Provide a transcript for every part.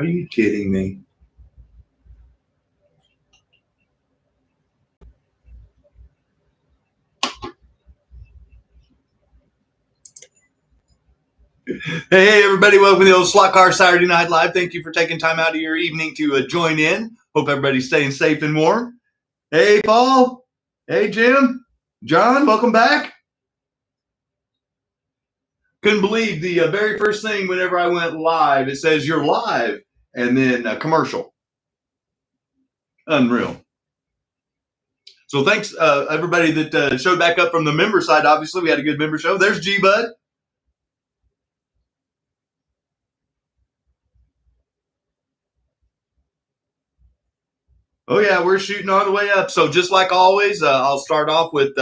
Are you kidding me? Hey, everybody. Welcome to the old SLOTCAR Saturday Night Live. Thank you for taking time out of your evening to join in. Hope everybody's staying safe and warm. Hey, Paul. Hey, Jim. John, welcome back. Couldn't believe the very first thing whenever I went live, it says you're live and then a commercial. Unreal. So thanks, everybody that showed back up from the member side. Obviously, we had a good member show. There's G-Bud. Oh, yeah, we're shooting all the way up. So just like always, I'll start off with,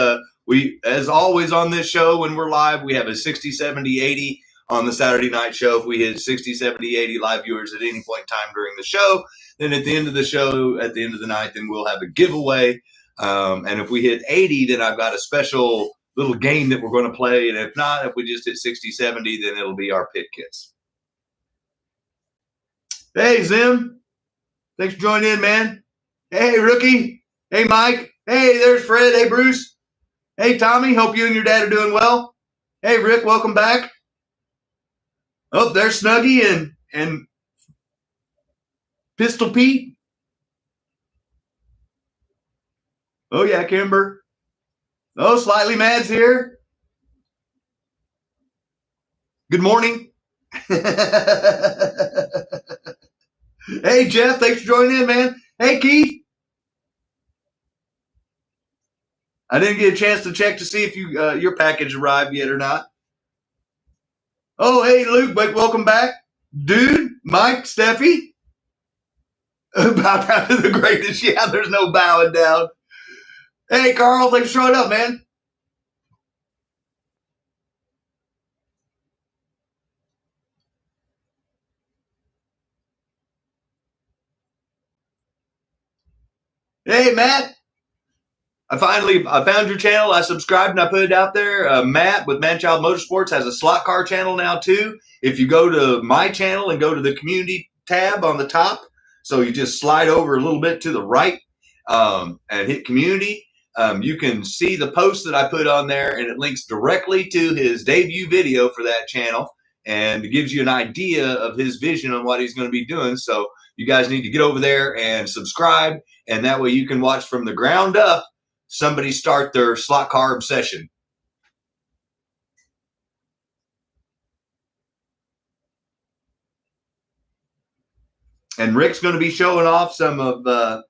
as always on this show when we're live, we have a 60, 70, 80 on the Saturday night show. If we hit 60, 70, 80 live viewers at any point in time during the show, then at the end of the show, at the end of the night, then we'll have a giveaway. And if we hit 80, then I've got a special little game that we're going to play. And if not, if we just hit 60, 70, then it'll be our pit kits. Hey, Zim. Thanks for joining in, man. Hey, Rookie. Hey, Mike. Hey, there's Fred. Hey, Bruce. Hey, Tommy. Hope you and your dad are doing well. Hey, Rick. Welcome back. Oh, there's Snuggie and Pistol Pete. Oh, yeah, Kimber. Oh, Slightly Mad's here. Good morning. Hey, Jeff. Thanks for joining in, man. Hey, Keith. I didn't get a chance to check to see if your package arrived yet or not. Oh, hey, Luke, welcome back. Dude, Mike, Steffi. Bow down to the greatest. Yeah, there's no bowing down. Hey, Carl, thanks for showing up, man. Hey, Matt. I found your channel. I subscribed and I put it out there. Matt with Manchild Motorsports has a SLOTCAR channel now too. If you go to my channel and go to the community tab on the top, so you just slide over a little bit to the right and hit community, you can see the post that I put on there, and it links directly to his debut video for that channel, and it gives you an idea of his vision on what he's going to be doing. So you guys need to get over there and subscribe, and that way you can watch from the ground up somebody start their SLOTCAR obsession. And Rick's going to be showing off some of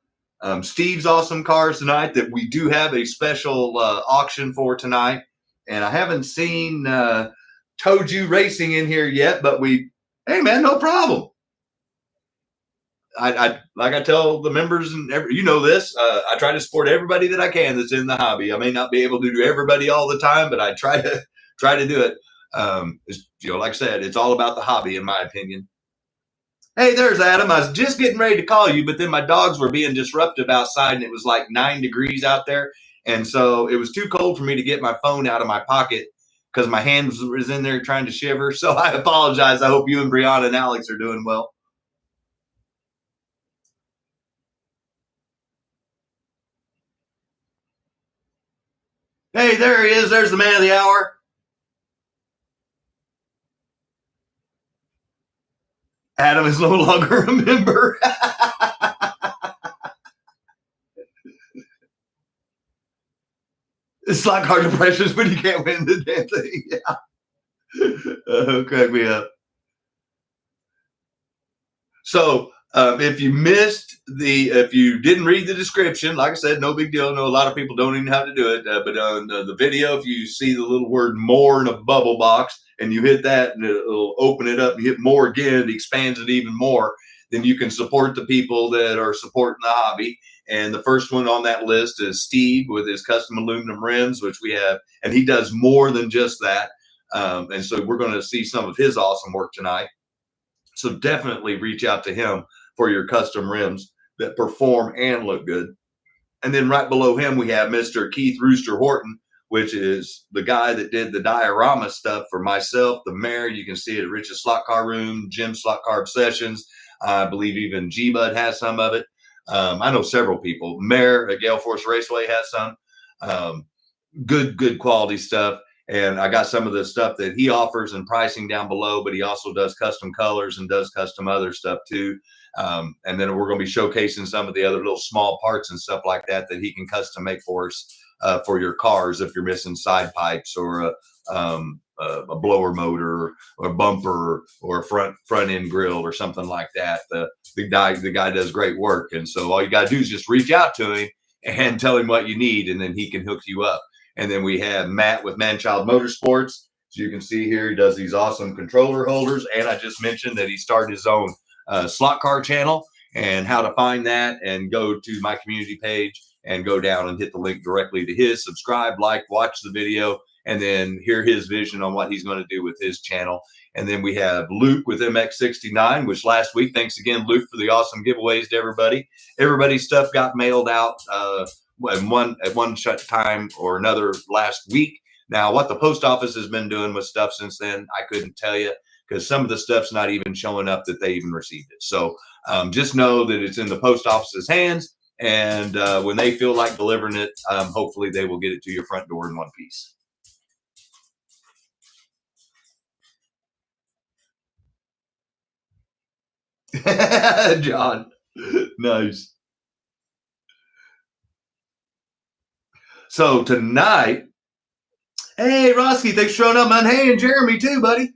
Steve's awesome cars tonight that we do have a special auction for tonight. And I haven't seen TOJU Racing in here yet, but hey, man, no problem. I like I tell the members and you know this, I try to support everybody that I can that's in the hobby. I may not be able to do everybody all the time, but I try to do it. Like I said, it's all about the hobby, in my opinion. Hey, there's Adam. I was just getting ready to call you, but then my dogs were being disruptive outside, and it was like 9 degrees out there, and so it was too cold for me to get my phone out of my pocket because my hand was in there trying to shiver. So I apologize. I hope you and Brianna and Alex are doing well. Hey, there he is. There's the man of the hour. Adam is no longer a member. It's like hard to precious, but you can't win the damn thing. Yeah. Crack me up. So if you didn't read the description, like I said, no big deal. I know a lot of people don't even know how to do it. But on the video, if you see the little word more in a bubble box and you hit that and it'll open it up and hit more again, it expands it even more. Then you can support the people that are supporting the hobby. And the first one on that list is Steve with his custom aluminum rims, which we have. And he does more than just that. And so we're going to see some of his awesome work tonight. So definitely reach out to him for your custom rims that perform and look good. And then right below him, we have Mr. Keith Rooster Horton, which is the guy that did the diorama stuff for myself, the mayor. You can see it at Rich's Slot Car Room, Jim's Slot Car Obsessions. I believe even G-Bud has some of it. I know several people. Mayor at Gale Force Raceway has some. Good quality stuff. And I got some of the stuff that he offers and pricing down below, but he also does custom colors and does custom other stuff too. And then we're going to be showcasing some of the other little small parts and stuff like that he can custom make for us for your cars if you're missing side pipes or a blower motor or a bumper or a front end grill or something like that. The guy does great work, and so all you got to do is just reach out to him and tell him what you need, and then he can hook you up. And then we have Matt with Manchild Motorsports. So you can see here, he does these awesome controller holders. And I just mentioned that he started his own SLOTCAR channel, and how to find that and go to my community page and go down and hit the link directly to his. Subscribe, like, watch the video, and then hear his vision on what he's going to do with his channel. And then we have Luke with MX69, which last week, thanks again, Luke, for the awesome giveaways to everybody. Everybody's stuff got mailed out at one time or another last week. Now, what the post office has been doing with stuff since then, I couldn't tell you, because some of the stuff's not even showing up that they even received it. So just know that it's in the post office's hands, and when they feel like delivering it, hopefully they will get it to your front door in one piece. John, nice. So tonight, hey, Roski, thanks for showing up, man. Hey, and Jeremy too, buddy.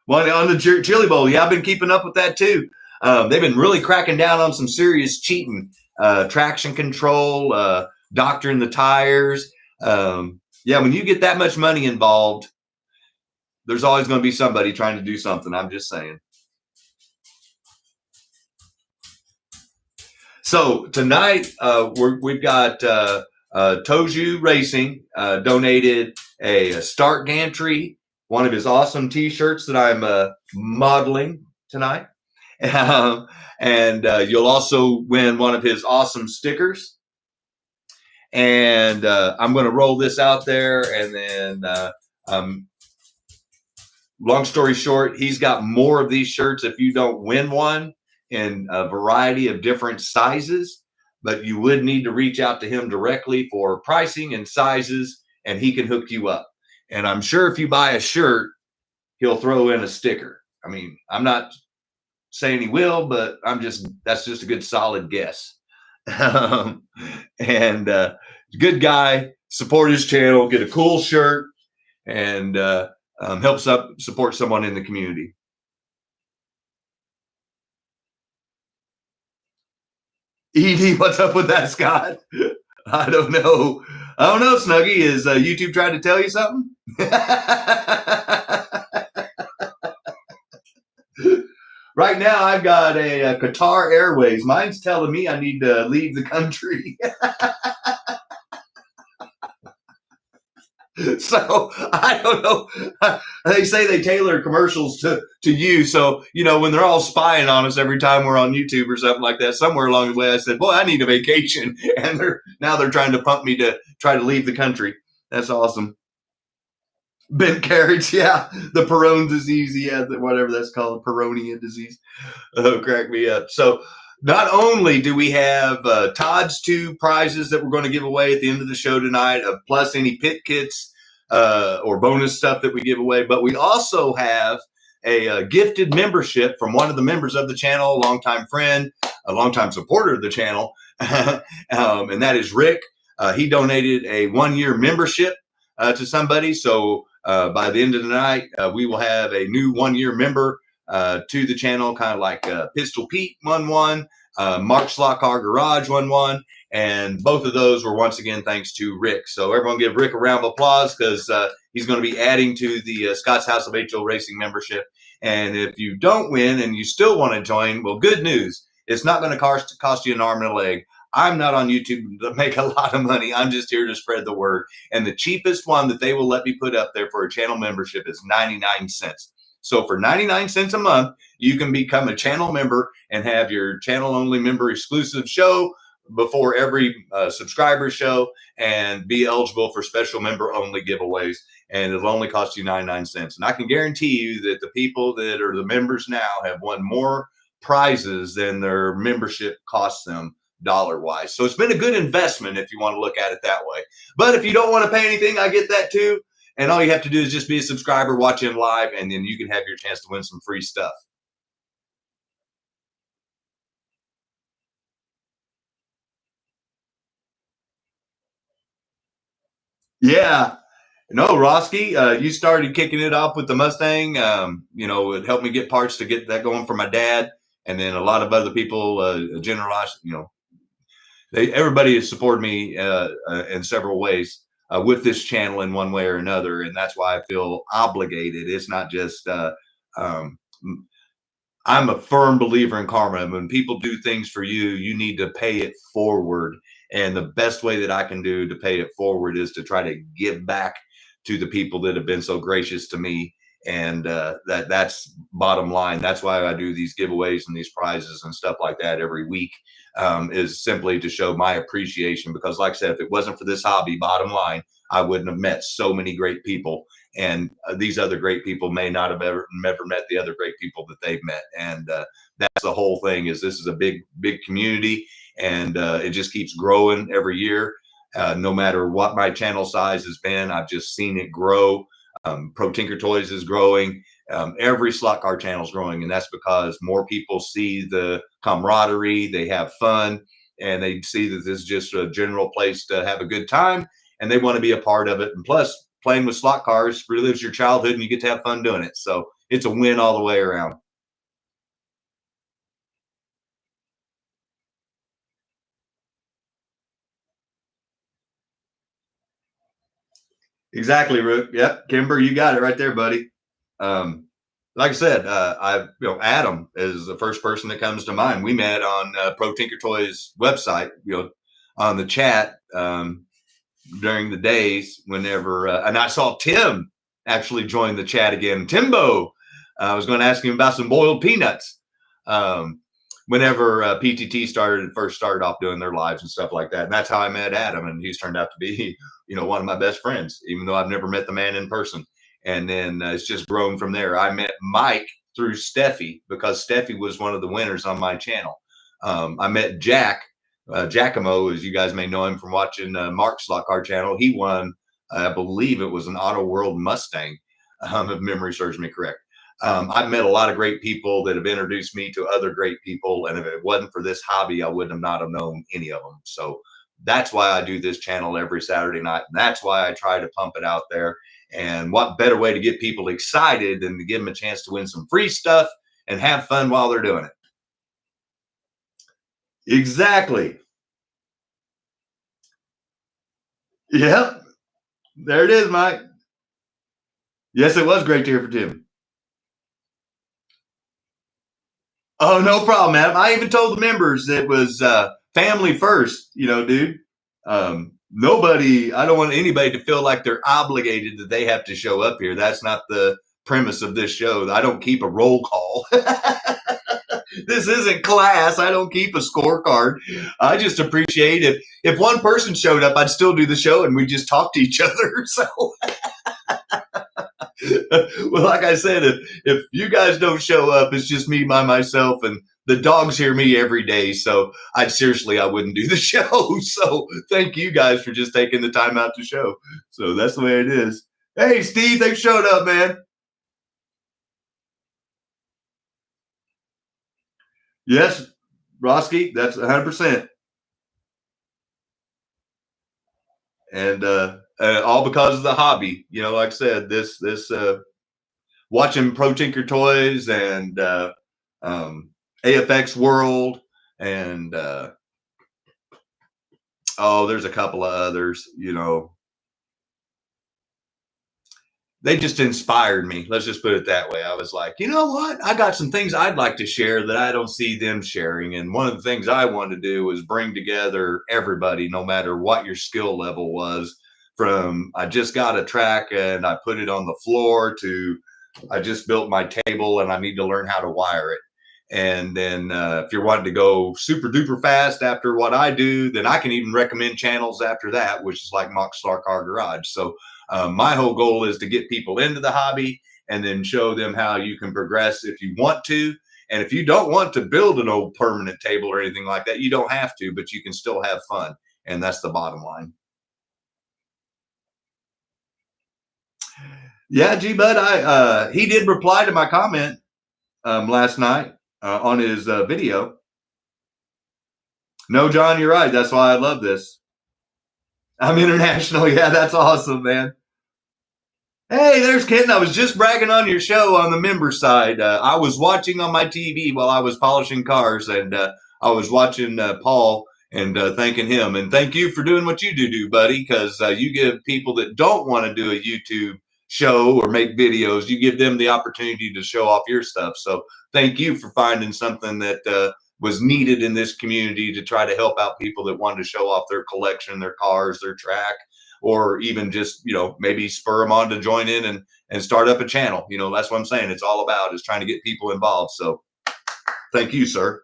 Well, on the Chili Bowl, yeah, I've been keeping up with that too. They've been really cracking down on some serious cheating, traction control, doctoring the tires. Yeah, when you get that much money involved, there's always going to be somebody trying to do something. I'm just saying. So tonight, we've got TOJU Racing donated a Start Gantry, one of his awesome T-shirts that I'm modeling tonight. And you'll also win one of his awesome stickers. And I'm going to roll this out there. And then, long story short, he's got more of these shirts if you don't win one in a variety of different sizes. But you would need to reach out to him directly for pricing and sizes, and he can hook you up. And I'm sure if you buy a shirt, he'll throw in a sticker. I mean, I'm not saying he will, but that's just a good solid guess. And good guy, support his channel, get a cool shirt, and help support someone in the community. Edie, what's up with that, Scott? I don't know. Snuggie. Is YouTube trying to tell you something? Right now, I've got a Qatar Airways. Mine's telling me I need to leave the country. So I don't know. They say they tailor commercials to you. So, when they're all spying on us every time we're on YouTube or something like that, somewhere along the way, I said, boy, I need a vacation. And they're trying to pump me to try to leave the country. That's awesome. Bent carrots. Yeah. The Perone disease. Yeah. Whatever that's called. Peronia disease. Oh, crack me up. So, not only do we have Todd's 2 prizes that we're going to give away at the end of the show tonight, plus any pit kits or bonus stuff that we give away, but we also have a gifted membership from one of the members of the channel, a longtime friend, a longtime supporter of the channel, and that is Rick. He donated a 1-year membership to somebody. So by the end of the night, we will have a new 1-year member to the channel, kind of like Pistol Pete 1-1, Mark SLOTCAR Garage 1-1, and both of those were once again thanks to Rick. So everyone give Rick a round of applause, because he's going to be adding to the Scott's House of HO Racing membership. And if you don't win and you still want to join, well, good news. It's not going to cost you an arm and a leg. I'm not on YouTube to make a lot of money. I'm just here to spread the word. And the cheapest one that they will let me put up there for a channel membership is 99 cents. So for 99 cents a month, you can become a channel member and have your channel-only member exclusive show before every subscriber show, and be eligible for special member-only giveaways. and it'll only cost you 99 cents. And I can guarantee you that the people that are the members now have won more prizes than their membership costs them dollar wise. So it's been a good investment if you want to look at it that way. But if you don't want to pay anything, I get that too. And all you have to do is just be a subscriber, watch him live, and then you can have your chance to win some free stuff. Yeah. No, Roski, you started kicking it off with the Mustang. It helped me get parts to get that going for my dad. And then a lot of other people, generosity, everybody has supported me in several ways with this channel in one way or another. And that's why I feel obligated. It's not just, um, I'm a firm believer in karma. When people do things for you, you need to pay it forward. And the best way that I can do to pay it forward is to try to give back to the people that have been so gracious to me. And that's bottom line. That's why I do these giveaways and these prizes and stuff like that every week, is simply to show my appreciation. Because like I said, if it wasn't for this hobby, bottom line, I wouldn't have met so many great people. And these other great people may not have ever met the other great people that they've met. And that's the whole thing. Is this is a big community, and it just keeps growing every year. No matter what my channel size has been, I've just seen it grow. Pro Tinker Toys is growing. Every slot car channel is growing, and that's because more people see the camaraderie, they have fun, and they see that this is just a general place to have a good time, and they want to be a part of it. And plus, playing with slot cars relives your childhood, and you get to have fun doing it. So it's a win all the way around. Exactly, Rook. Yep, Kimber, you got it right there, buddy. Like I said, Adam is the first person that comes to mind. We met on Pro Tinker Toys website, on the chat during the days whenever, and I saw Tim actually join the chat again. Timbo, I was going to ask him about some boiled peanuts. Whenever PTT first started off doing their lives and stuff like that. And that's how I met Adam. And he's turned out to be, one of my best friends, even though I've never met the man in person. And then it's just grown from there. I met Mike through Steffi, because Steffi was one of the winners on my channel. I met Jack, Giacomo, as you guys may know him from watching Mark's Slot Car channel. He won, I believe it was an Auto World Mustang, if memory serves me correct. I've met a lot of great people that have introduced me to other great people. And if it wasn't for this hobby, I would not have known any of them. So that's why I do this channel every Saturday night. And that's why I try to pump it out there. And what better way to get people excited than to give them a chance to win some free stuff and have fun while they're doing it. Exactly. Yep. There it is, Mike. Yes, it was great to hear from Tim. Oh, no problem, man. I even told the members it was family first, dude. I don't want anybody to feel like they're obligated that they have to show up here. That's not the premise of this show. I don't keep a roll call. This isn't class. I don't keep a scorecard. I just appreciate if one person showed up, I'd still do the show and we just talk to each other. So, well, like I said, if you guys don't show up, it's just me by myself, and the dogs hear me every day. So I wouldn't do the show. So thank you guys for just taking the time out to show. So that's the way it is. Hey, Steve, thanks for showing up, man. Yes, Roski, that's 100%. And all because of the hobby. Like I said, this watching Pro Tinker Toys and AFX World and there's a couple of others, they just inspired me. Let's just put it that way. I was like, you know what? I got some things I'd like to share that I don't see them sharing. And one of the things I wanted to do was bring together everybody, no matter what your skill level was, from I just got a track and I put it on the floor to I just built my table and I need to learn how to wire it. And then if you're wanting to go super duper fast after what I do, then I can even recommend channels after that, which is like Mock SLOTCAR Garage. So My whole goal is to get people into the hobby and then show them how you can progress if you want to. And if you don't want to build an old permanent table or anything like that, you don't have to, but you can still have fun. And that's the bottom line. Yeah, G Bud, he did reply to my comment last night on his video. No, John, you're right. That's why I love this. I'm international. Yeah, that's awesome, man. Hey, there's Ken. I was just bragging on your show on the member side. I was watching on my TV while I was polishing cars, and I was watching Paul and thanking him. And thank you for doing what you do, buddy, because you give people that don't want to do a YouTube show or make videos, you give them the opportunity to show off your stuff. So thank you for finding something that was needed in this community to try to help out people that wanted to show off their collection, their cars, their track, or even just, maybe spur them on to join in and start up a channel. That's what I'm saying. It's all about is trying to get people involved. So thank you, sir.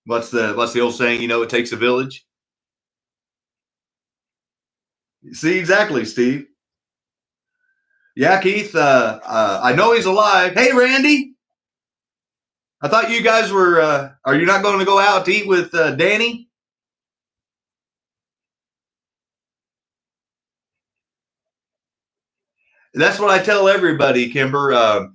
What's the old saying? It takes a village. See, exactly, Steve. Yeah, Keith, I know he's alive. Hey, Randy. I thought you guys were, are you not going to go out to eat with Danny? That's what I tell everybody, Kimber.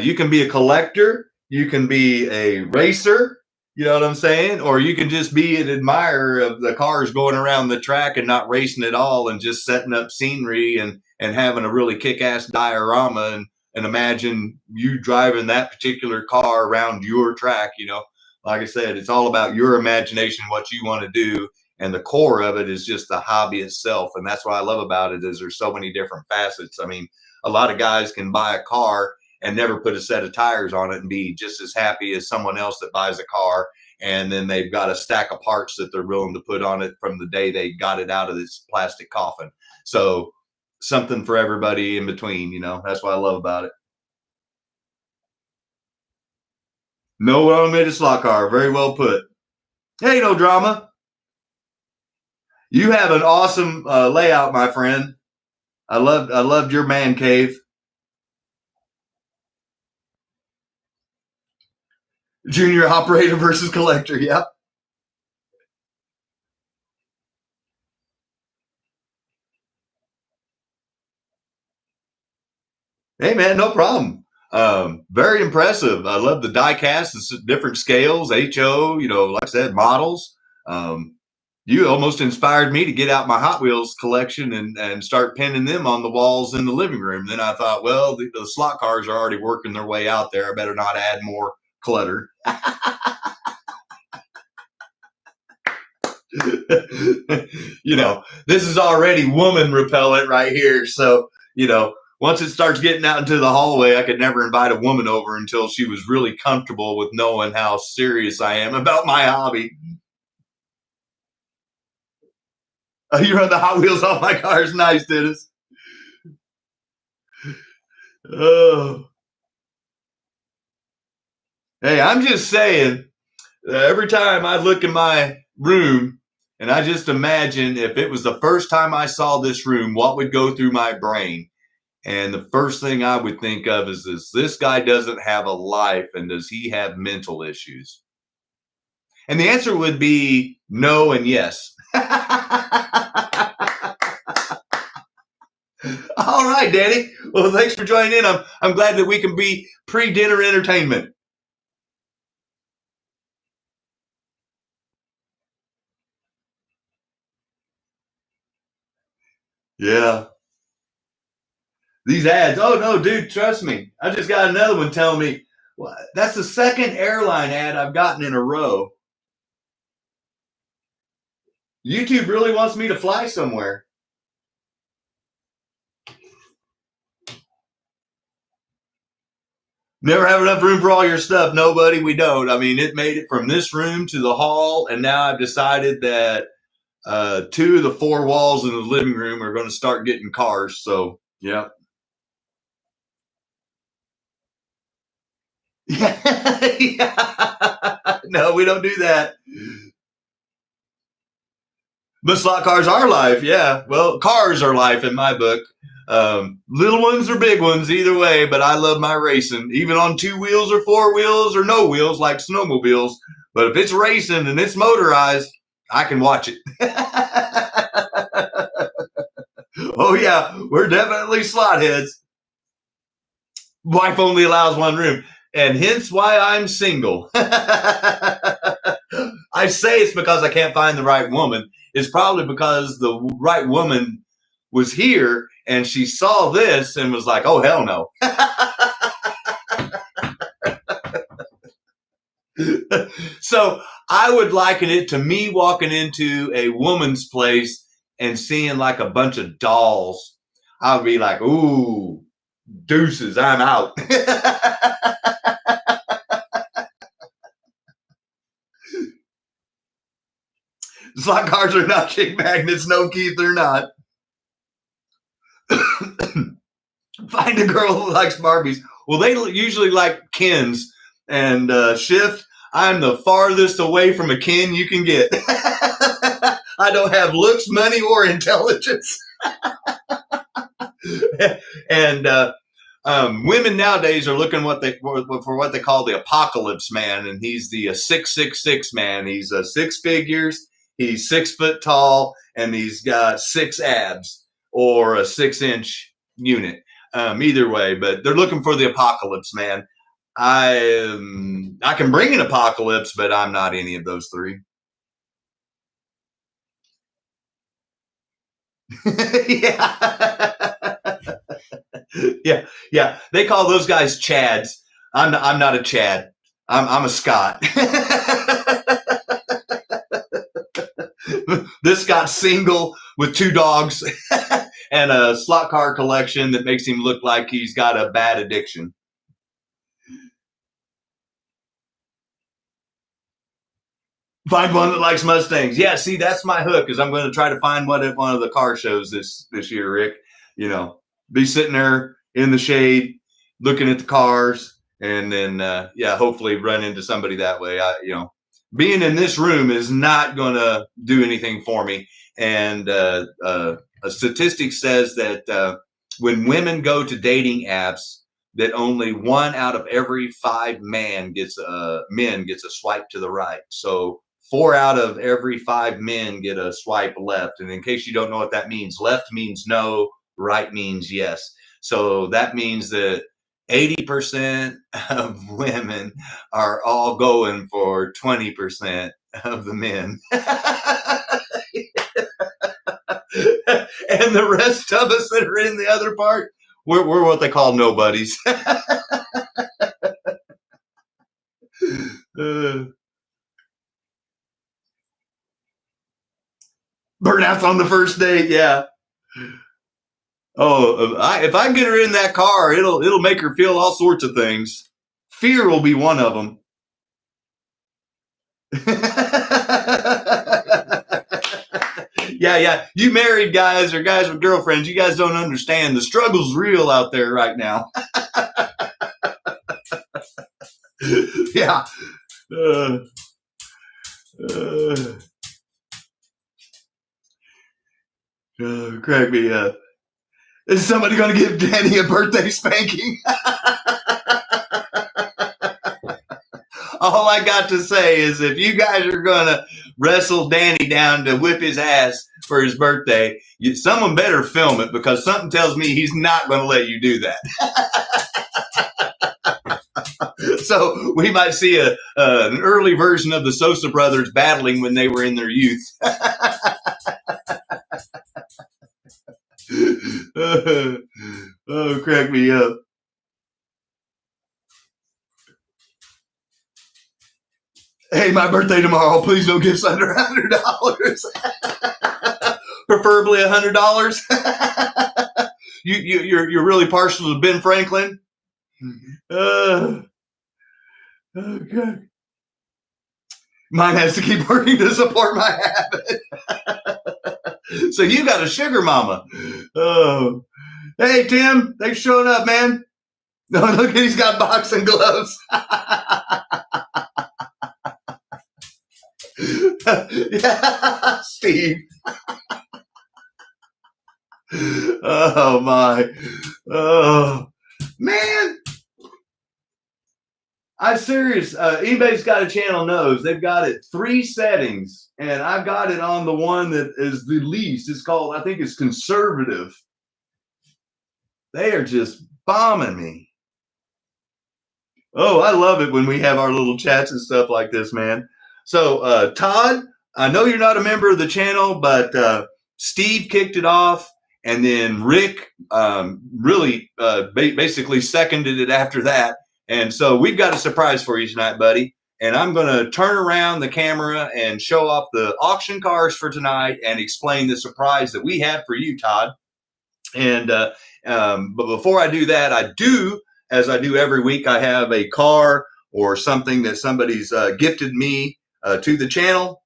You can be a collector. You can be a racer. You know what I'm saying? Or you can just be an admirer of the cars going around the track and not racing at all and just setting up scenery and having a really kick-ass diorama and imagine you driving that particular car around your track. Like I said, it's all about your imagination, what you want to do. And the core of it is just the hobby itself. And that's what I love about it is there's so many different facets. I mean, a lot of guys can buy a car and never put a set of tires on it and be just as happy as someone else that buys a car. And then they've got a stack of parts that they're willing to put on it from the day they got it out of this plastic coffin. So something for everybody in between, that's what I love about it. No automated slot car. Very well put. Hey, no drama. You have an awesome layout, my friend. I loved your man cave. Junior operator versus collector. Yep. Hey, man, no problem. Very impressive. I love the die cast, the different scales, HO, like I said, models. You almost inspired me to get out my Hot Wheels collection and start pinning them on the walls in the living room. Then I thought, well, the slot cars are already working their way out there. I better not add more clutter. This is already woman repellent right here. So, once it starts getting out into the hallway, I could never invite a woman over until she was really comfortable with knowing how serious I am about my hobby. You run the Hot Wheels off my cars. Nice, Dennis. Oh. Hey, I'm just saying, every time I look in my room and I just imagine if it was the first time I saw this room, what would go through my brain? And the first thing I would think of is this guy doesn't have a life and does he have mental issues? And the answer would be no and yes. All right, Danny. Well, thanks for joining in. I'm glad that we can be pre-dinner entertainment. Yeah. These ads. Oh, no, dude, trust me. I just got another one telling me, well, that's the second airline ad I've gotten in a row. YouTube really wants me to fly somewhere. Never have enough room for all your stuff. Nobody, we don't. I mean, it made it from this room to the hall, and now I've decided that 2 of the 4 walls in the living room are going to start getting cars. So, yeah. Yeah. No, we don't do that. But slot cars are life. Yeah. Well, cars are life in my book. Little ones or big ones, either way. But I love my racing, even on 2 wheels or 4 wheels or no wheels like snowmobiles. But if it's racing and it's motorized, I can watch it. Oh, yeah. We're definitely slot heads. Wife only allows 1 room. And hence why I'm single. I say it's because I can't find the right woman. It's probably because the right woman was here and she saw this and was like, oh, hell no. So I would liken it to me walking into a woman's place and seeing like a bunch of dolls. I would be like, ooh, deuces, I'm out. Slot cars are not chick magnets. No, Keith, they're not. Find a girl who likes Barbies. Well, they usually like Kens. And Shift, I'm the farthest away from a Ken you can get. I don't have looks, money, or intelligence. And women nowadays are looking for what they call the apocalypse man, and he's the 666 man. He's 6 figures. He's 6 foot tall, and he's got 6 abs or a 6-inch unit. Either way, but they're looking for the apocalypse man. I can bring an apocalypse, but I'm not any of those 3. Yeah. Yeah. They call those guys Chads. I'm not a Chad. I'm a Scott. This Scott's single with 2 dogs and a slot car collection that makes him look like he's got a bad addiction. Find one that likes Mustangs. Yeah, see, that's my hook. Is I'm going to try to find one at one of the car shows this year, Rick. You know, be sitting there in the shade, looking at the cars, and then hopefully run into somebody that way. Being in this room is not going to do anything for me. And a statistic says that when women go to dating apps, that only 1 out of every 5 men gets a swipe to the right. So 4 out of every 5 men get a swipe left. And in case you don't know what that means, left means no, right means yes. So that means that 80% of women are all going for 20% of the men. And the rest of us that are in the other part, we're what they call nobodies. Burnouts on the first date, yeah. Oh, if I can get her in that car, it'll make her feel all sorts of things. Fear will be one of them. Yeah. You married guys or guys with girlfriends, you guys don't understand. The struggle's real out there right now. Yeah. Crack me up. Is somebody going to give Danny a birthday spanking? All I got to say is if you guys are going to wrestle Danny down to whip his ass for his birthday, someone better film it, because something tells me he's not going to let you do that. So we might see an early version of the Sosa brothers battling when they were in their youth. Oh, crack me up. Hey, my birthday tomorrow. Please don't give us under $100. Preferably $100. You're really partial to Ben Franklin. Okay. Mine has to keep working to support my habit. So you got a sugar mama. Oh, hey Tim, thanks for showing up, man. No, look, he's got boxing gloves. Yeah, Steve. Oh my. Oh man. I'm serious. Anybody's got a channel knows they've got it 3 settings, and I've got it on the one that is the least. It's called, I think it's conservative. They are just bombing me. Oh, I love it when we have our little chats and stuff like this, man. So, Todd, I know you're not a member of the channel, but Steve kicked it off, and then Rick really basically seconded it after that. And so we've got a surprise for you tonight, buddy. And I'm going to turn around the camera and show off the auction cars for tonight and explain the surprise that we have for you, Todd. And but before I do that, I do, as I do every week, I have a car or something that somebody's gifted me to the channel.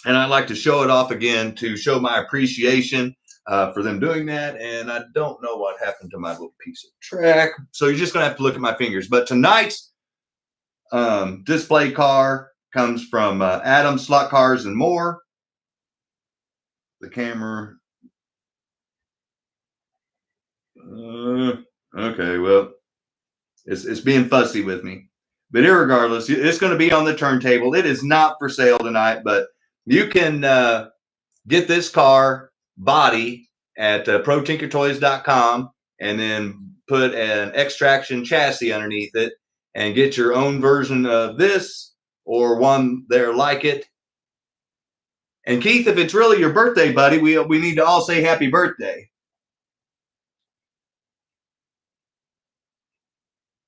And I'd like to show it off again to show my appreciation for them doing that. And I don't know what happened to my little piece of track. So you're just going to have to look at my fingers. But tonight's display car comes from Adam Slot Cars and More. The camera. Okay, well, it's being fussy with me. But irregardless, it's going to be on the turntable. It is not for sale tonight, but you can get this car body at protinkertoys.com and then put an extraction chassis underneath it and get your own version of this or one there like it. And Keith, if it's really your birthday, buddy, we need to all say happy birthday.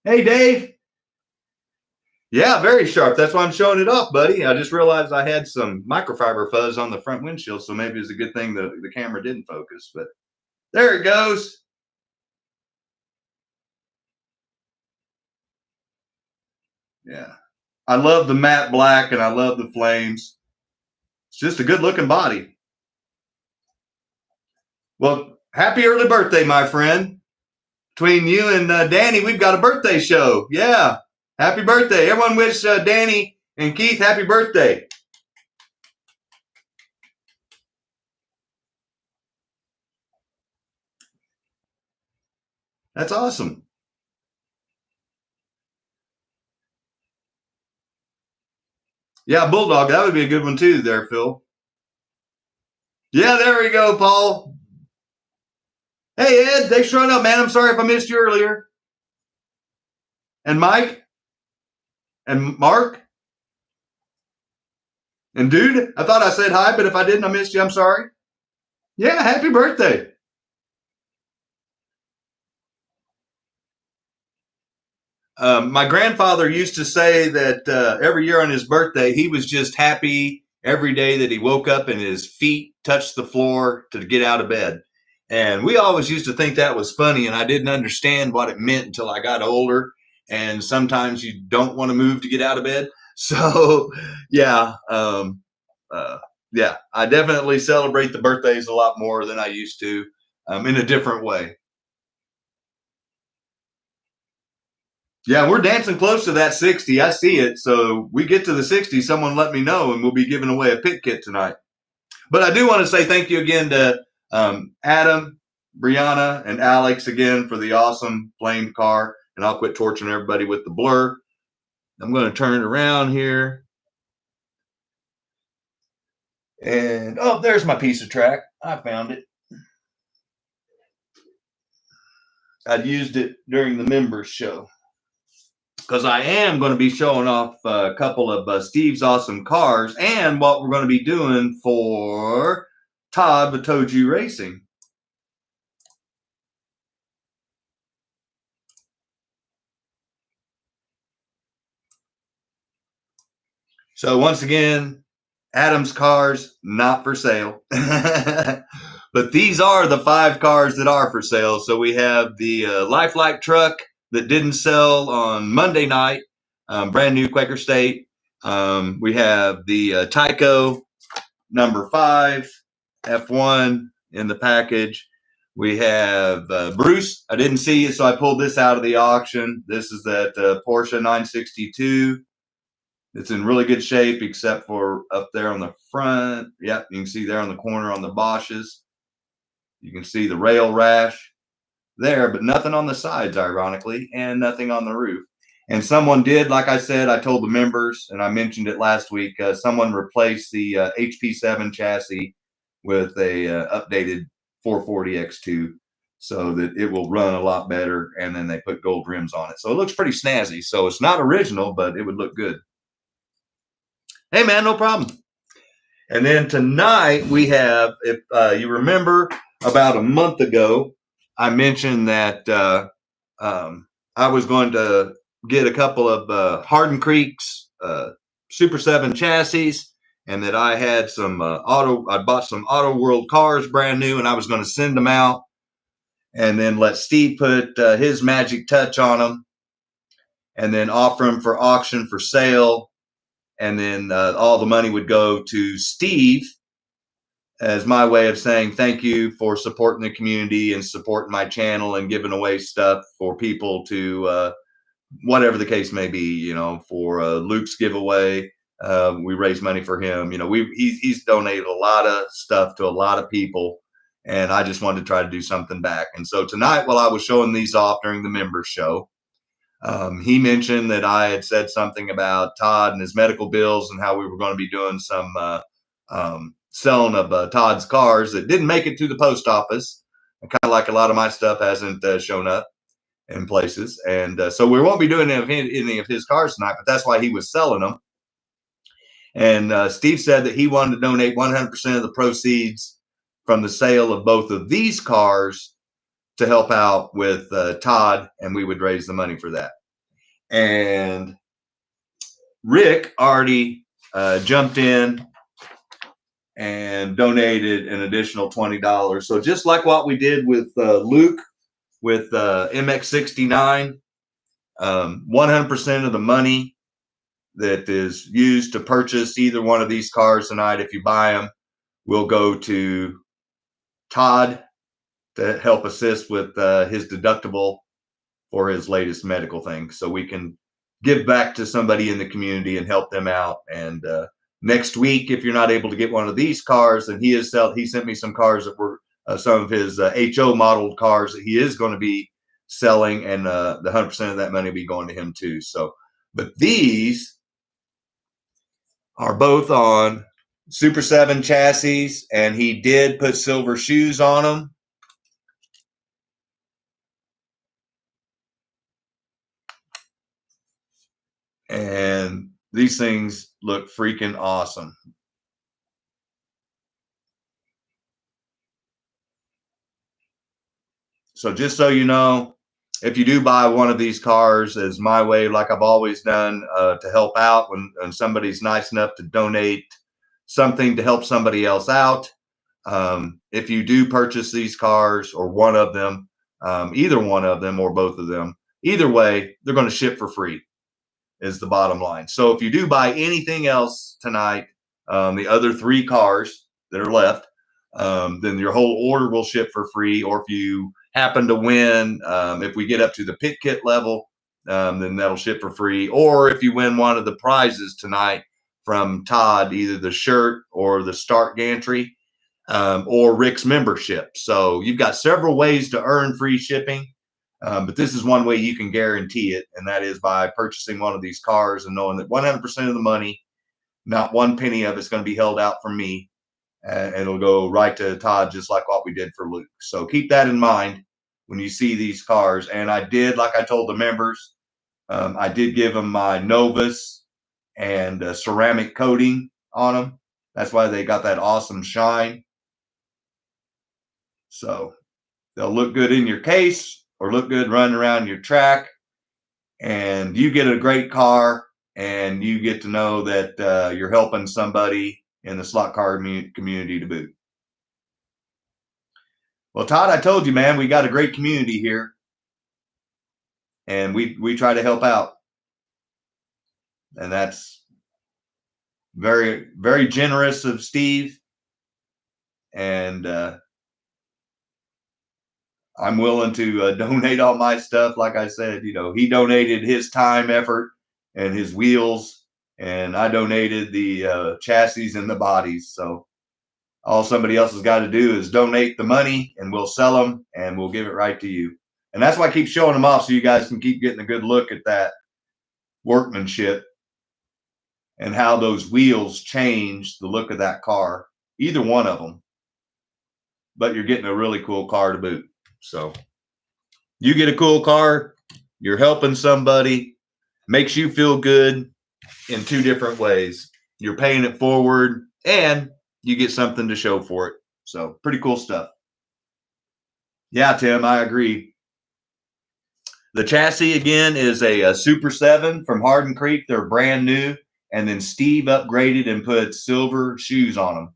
Hey, Dave. Yeah, very sharp. That's why I'm showing it off, buddy. I just realized I had some microfiber fuzz on the front windshield, so maybe it's a good thing the camera didn't focus. But there it goes. Yeah. I love the matte black, and I love the flames. It's just a good-looking body. Well, happy early birthday, my friend. Between you and Danny, we've got a birthday show. Yeah. Happy birthday. Everyone wish Danny and Keith happy birthday. That's awesome. Yeah, Bulldog, that would be a good one too there, Phil. Yeah, there we go, Paul. Hey, Ed, thanks for showing up, man. I'm sorry if I missed you earlier. And Mike? And Mark? And dude, I thought I said hi, but if I didn't, I missed you. I'm sorry. Yeah, happy birthday. My grandfather used to say that every year on his birthday, he was just happy every day that he woke up and his feet touched the floor to get out of bed. And we always used to think that was funny, and I didn't understand what it meant until I got older. And sometimes you don't want to move to get out of bed. So, yeah, yeah, I definitely celebrate the birthdays a lot more than I used to, in a different way. Yeah, we're dancing close to that 60. I see it. So we get to the 60, someone let me know, and we'll be giving away a pit kit tonight. But I do want to say thank you again to Adam, Brianna, and Alex again for the awesome flame car. And I'll quit torturing everybody with the blur. I'm going to turn it around here. And, oh, there's my piece of track. I found it. I'd used it during the members show, because I am going to be showing off a couple of Steve's awesome cars and what we're going to be doing for Todd with TOJU Racing. So once again, Adam's cars not for sale. But these are the 5 cars that are for sale. So we have the Lifelike truck that didn't sell on Monday night, brand new Quaker State. We have the TYCO number 5 F1 in the package. We have Bruce. I didn't see it, so I pulled this out of the auction. This is that Porsche 962. It's in really good shape, except for up there on the front. Yep, you can see there on the corner on the Bosches. You can see the rail rash there, but nothing on the sides, ironically, and nothing on the roof. And someone did, like I said, I told the members, and I mentioned it last week, someone replaced the HP7 chassis with a updated 440X2 so that it will run a lot better, and then they put gold rims on it. So it looks pretty snazzy. So it's not original, but it would look good. Hey, man, no problem. And then tonight we have, if you remember, about a month ago, I mentioned that I was going to get a couple of Hardin Creek's Super 7 chassis, and that I had some I bought some Auto World cars brand new, and I was going to send them out and then let Steve put his magic touch on them and then offer them for auction for sale. And then all the money would go to Steve as my way of saying thank you for supporting the community and supporting my channel and giving away stuff for people to whatever the case may be, you know, for Luke's giveaway. We raise money for him. You know, he's donated a lot of stuff to a lot of people, and I just wanted to try to do something back. And so tonight, while I was showing these off during the members show, he mentioned that I had said something about Todd and his medical bills and how we were going to be doing some selling of Todd's cars that didn't make it to the post office. And kind of like a lot of my stuff hasn't shown up in places. And so we won't be doing any of his cars tonight, but that's why he was selling them. And Steve said that he wanted to donate 100% of the proceeds from the sale of both of these cars to help out with Todd, and we would raise the money for that. And Rick already jumped in and donated an additional $20. So just like what we did with Luke with MX69, 100% of the money that is used to purchase either one of these cars tonight, if you buy them, will go to Todd to help assist with his deductible for his latest medical thing. So we can give back to somebody in the community and help them out. And next week, if you're not able to get one of these cars, then he sent me some cars that were some of his HO modeled cars that he is going to be selling, and the 100% of that money will be going to him too. So, but these are both on Super 7 chassis, and he did put silver shoes on them. And these things look freaking awesome. So just so you know, if you do buy one of these cars, as my way, like I've always done, to help out when somebody's nice enough to donate something to help somebody else out. If you do purchase these cars or one of them, either one of them or both of them, either way, they're going to ship for free is the bottom line. So if you do buy anything else tonight, the other 3 cars that are left, then your whole order will ship for free. Or if you happen to win, if we get up to the pit kit level, then that'll ship for free. Or if you win one of the prizes tonight from Todd, either the shirt or the start gantry, or Rick's membership. So you've got several ways to earn free shipping. But this is one way you can guarantee it, and that is by purchasing one of these cars and knowing that 100% of the money, not one penny of it's going to be held out from me. And it'll go right to Todd, just like what we did for Luke. So keep that in mind when you see these cars. And I did, like I told the members, I did give them my Novus and ceramic coating on them. That's why they got that awesome shine. So they'll look good in your case or look good running around your track. And you get a great car, and you get to know that you're helping somebody in the slot car community to boot. Well, Todd, I told you, man, we got a great community here, and we try to help out. And that's very, very generous of Steve. And I'm willing to donate all my stuff. Like I said, you know, he donated his time, effort, and his wheels and I donated the chassis and the bodies. So all somebody else has got to do is donate the money, and we'll sell them, and we'll give it right to you. And that's why I keep showing them off, so you guys can keep getting a good look at that workmanship and how those wheels change the look of that car, either one of them. But you're getting a really cool car to boot. So you get a cool car, you're helping somebody, makes you feel good in two different ways. You're paying it forward, and you get something to show for it. So pretty cool stuff. Yeah, Tim, I agree. The chassis, again, is a Super 7 from Hardin Creek. They're brand new. And then Steve upgraded and put silver shoes on them.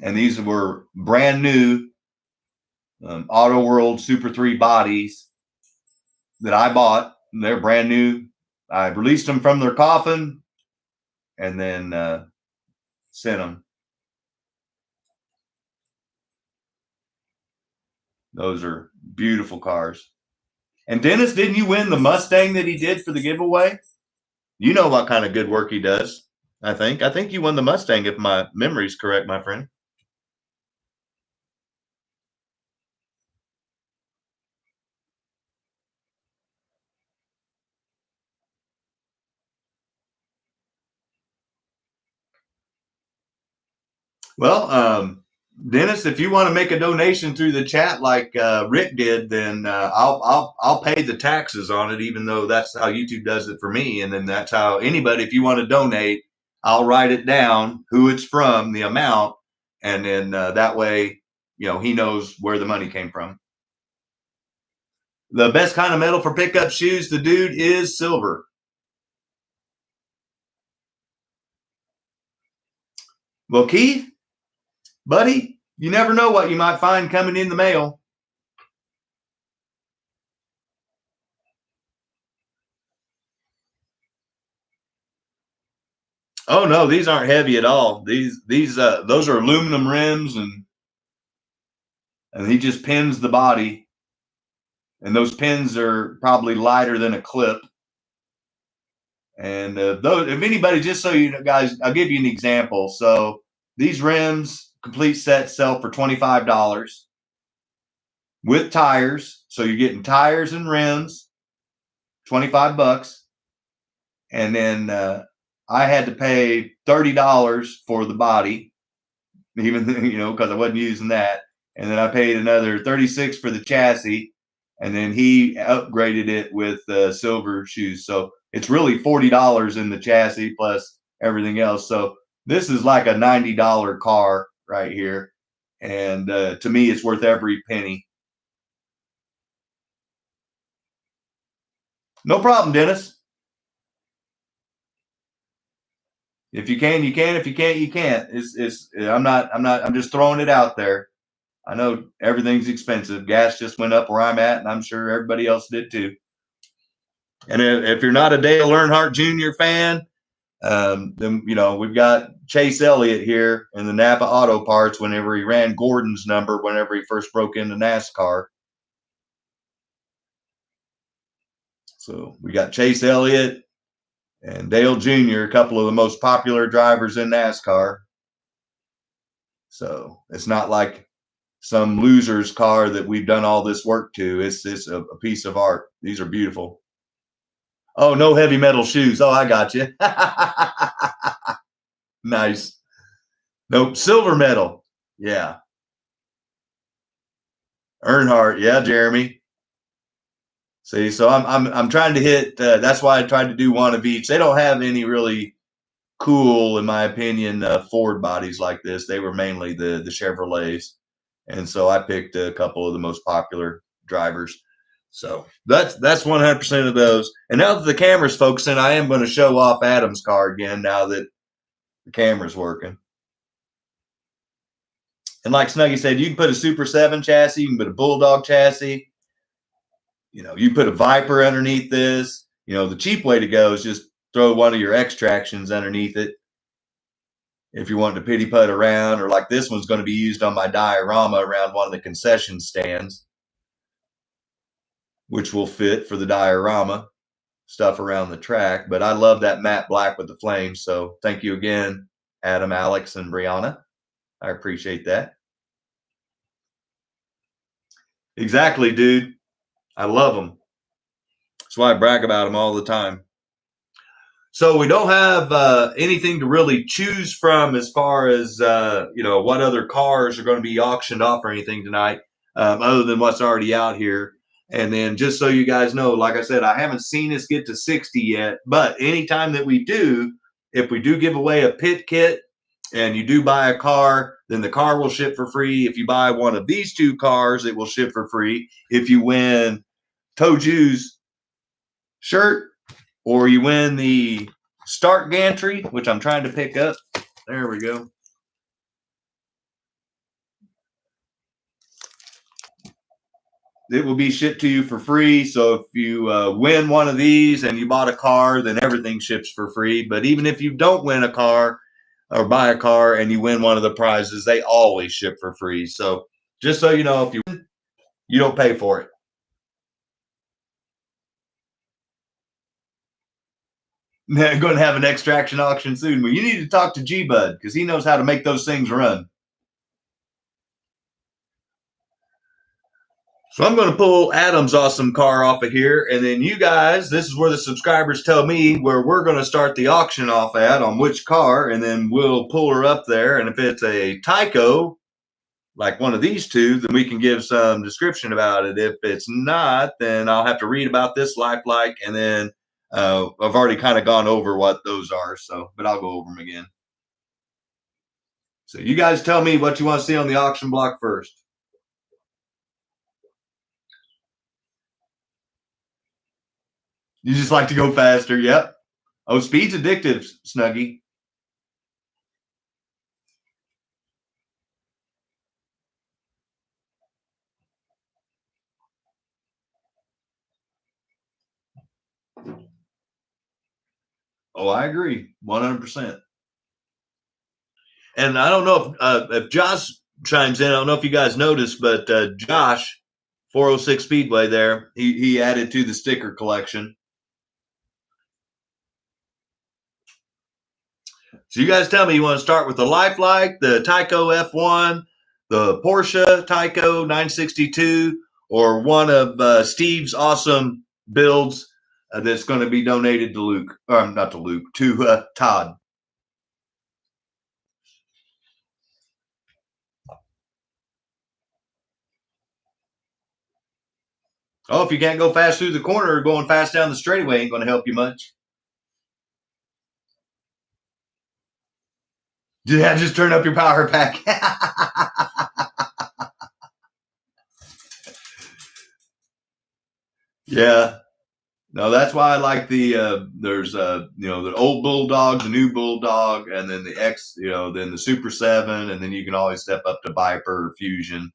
And these were brand new Auto World Super 3 bodies that I bought. They're brand new. I released them from their coffin and then sent them. Those are beautiful cars. And Dennis, didn't you win the Mustang that he did for the giveaway? You know what kind of good work he does, I think. I think you won the Mustang, if my memory's correct, my friend. Well, Dennis, if you want to make a donation through the chat like Rick did, then I'll pay the taxes on it, even though that's how YouTube does it for me. And then that's how anybody, if you want to donate, I'll write it down, who it's from, the amount, and then that way, he knows where the money came from. The best kind of metal for pickup shoes, the dude, is silver. Well, Keith, buddy, you never know what you might find coming in the mail. Oh no, these aren't heavy at all. Those are aluminum rims, and he just pins the body, and those pins are probably lighter than a clip. And those, if anybody, just so you know, guys, I'll give you an example. So these rims, complete set, sell for $25 with tires. So you're getting tires and rims, $25, and then I had to pay $30 for the body, even because I wasn't using that. And then I paid another $36 for the chassis, and then he upgraded it with silver shoes. So it's really $40 in the chassis plus everything else. So this is like a $90 car right here, and to me, it's worth every penny. No problem, Dennis. If you can, you can. If you can't, you can't. I'm just throwing it out there. I know everything's expensive. Gas just went up where I'm at, and I'm sure everybody else did too. And if you're not a Dale Earnhardt Jr. fan, then we've got Chase Elliott here in the Napa Auto Parts whenever he ran Gordon's number whenever he first broke into NASCAR. So we got Chase Elliott and Dale Jr., a couple of the most popular drivers in NASCAR. So it's not like some loser's car that we've done all this work to. It's a piece of art. These are beautiful. Oh, no heavy metal shoes. Oh, I got you. Nice. Nope, silver metal. Yeah. Earnhardt. Yeah, Jeremy. See, so I'm trying to hit. That's why I tried to do one of each. They don't have any really cool, in my opinion, Ford bodies like this. They were mainly the Chevrolets, and so I picked a couple of the most popular drivers. So that's 100% of those. And now that the camera's focusing, I am going to show off Adam's car again now that the camera's working. And like Snuggy said, you can put a Super 7 chassis, you can put a Bulldog chassis. You put a Viper underneath this. The cheap way to go is just throw one of your X-Tractions underneath it if you want to pity putt around, or like this one's going to be used on my diorama around one of the concession stands, which will fit for the diorama. stuff around the track. But I love that matte black with the flames. So thank you again, Adam, Alex, and Brianna. I appreciate that. Exactly, dude. I love them. That's why I brag about them all the time. So we don't have anything to really choose from as far as what other cars are going to be auctioned off or anything tonight, other than what's already out here. And then just so you guys know, like I said, I haven't seen us get to 60 yet. But anytime that we do, if we do give away a pit kit and you do buy a car, then the car will ship for free. If you buy one of these two cars, it will ship for free. If you win TOJU's shirt, or you win the start gantry, which I'm trying to pick up. There we go. It will be shipped to you for free. So if you win one of these and you bought a car, then everything ships for free. But even if you don't win a car or buy a car and you win one of the prizes, they always ship for free. So just so you know, if you win, you don't pay for it. Going to have an extraction auction soon. Well, you need to talk to G-Bud because he knows how to make those things run. So I'm going to pull Adam's awesome car off of here. And then you guys, this is where the subscribers tell me where we're going to start the auction off at on which car. And then we'll pull her up there. And if it's a TYCO, like one of these two, then we can give some description about it. If it's not, then I'll have to read about this Lifelike. And then I've already kind of gone over what those are. So, but I'll go over them again. So you guys tell me what you want to see on the auction block first. You just like to go faster. Yep. Oh, speed's addictive, Snuggie. Oh, I agree. 100%. And I don't know if Josh chimes in. I don't know if you guys noticed, but Josh, 406 Speedway there, he added to the sticker collection. So you guys tell me, you want to start with the Lifelike, the TYCO F1, the Porsche TYCO 962, or one of Steve's awesome builds that's going to be donated to Luke, or not to Luke, to Todd. Oh, if you can't go fast through the corner, going fast down the straightaway ain't going to help you much. Yeah, just turn up your power pack. Yeah. No, that's why I like the there's the old Bulldog, the new Bulldog, and then the X, then the Super 7, and then you can always step up to Viper or Fusion,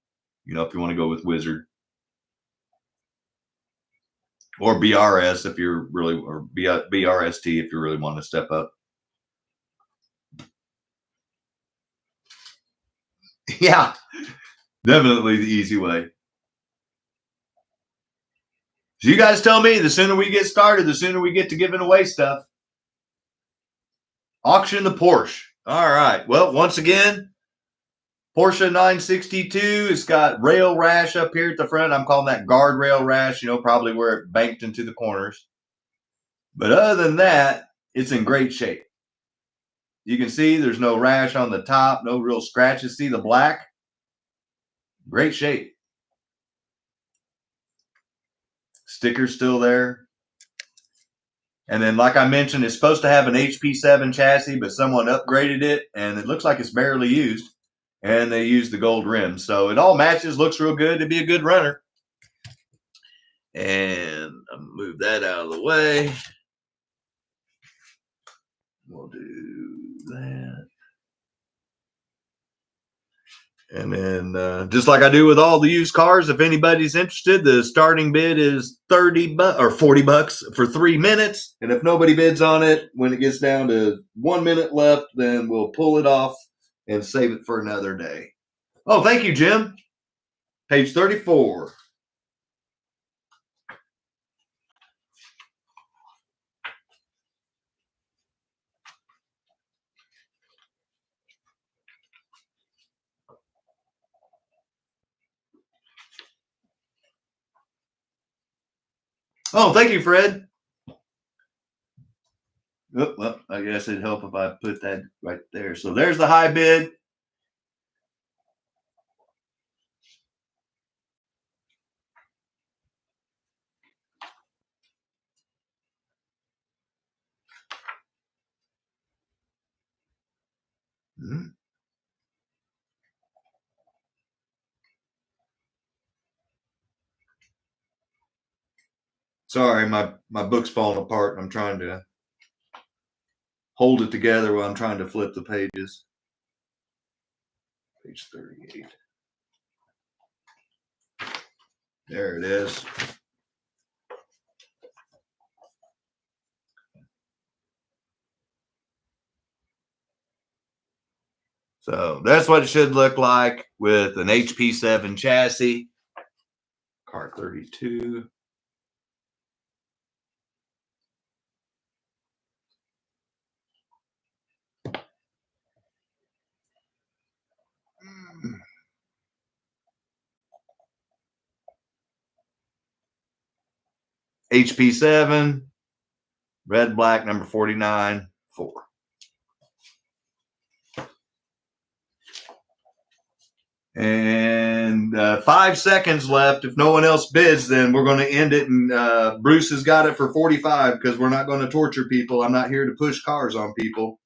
if you want to go with Wizard. Or BRS if you're really, or BRST if you really want to step up. Yeah, definitely the easy way. So you guys tell me, the sooner we get started, the sooner we get to giving away stuff. Auction the Porsche. All right. Well, once again, Porsche 962. It's got rail rash up here at the front. I'm calling that guardrail rash, probably where it banked into the corners. But other than that, it's in great shape. You can see there's no rash on the top, no real scratches. See the black? Great shape. Sticker's still there. And then, like I mentioned, it's supposed to have an HP7 chassis, but someone upgraded it, and it looks like it's barely used. And they used the gold rims. So it all matches, looks real good to be a good runner. And I'll move that out of the way. We'll do that. And then, just like I do with all the used cars, if anybody's interested, the starting bid is $30 or $40 for 3 minutes. And if nobody bids on it, when it gets down to 1 minute left, then we'll pull it off and save it for another day. Oh, thank you, Jim. Page 34. Oh, thank you, Fred. Oh, well, I guess it'd help if I put that right there. So there's the high bid. Hmm. Sorry, my book's falling apart. I'm trying to hold it together while I'm trying to flip the pages. Page 38. There it is. So that's what it should look like with an HP7 chassis. Car 32. HP7, red, black, number 49, 4. And 5 seconds left. If no one else bids, then we're going to end it. And Bruce has got it for 45 because we're not going to torture people. I'm not here to push cars on people.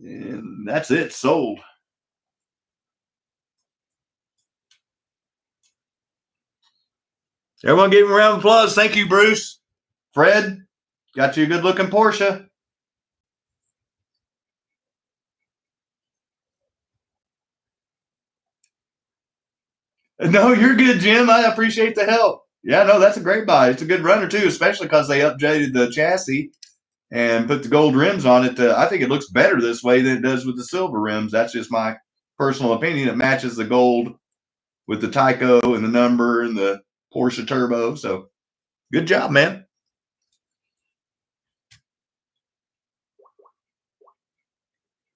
And that's it. Sold. Everyone give him a round of applause. Thank you, Bruce. Fred, got you a good looking Porsche. No, you're good, Jim. I appreciate the help. Yeah, no, that's a great buy. It's a good runner, too, especially because they updated the chassis and put the gold rims on it. I think it looks better this way than it does with the silver rims. That's just my personal opinion. It matches the gold with the TYCO and the number and the Porsche turbo. So good job, man.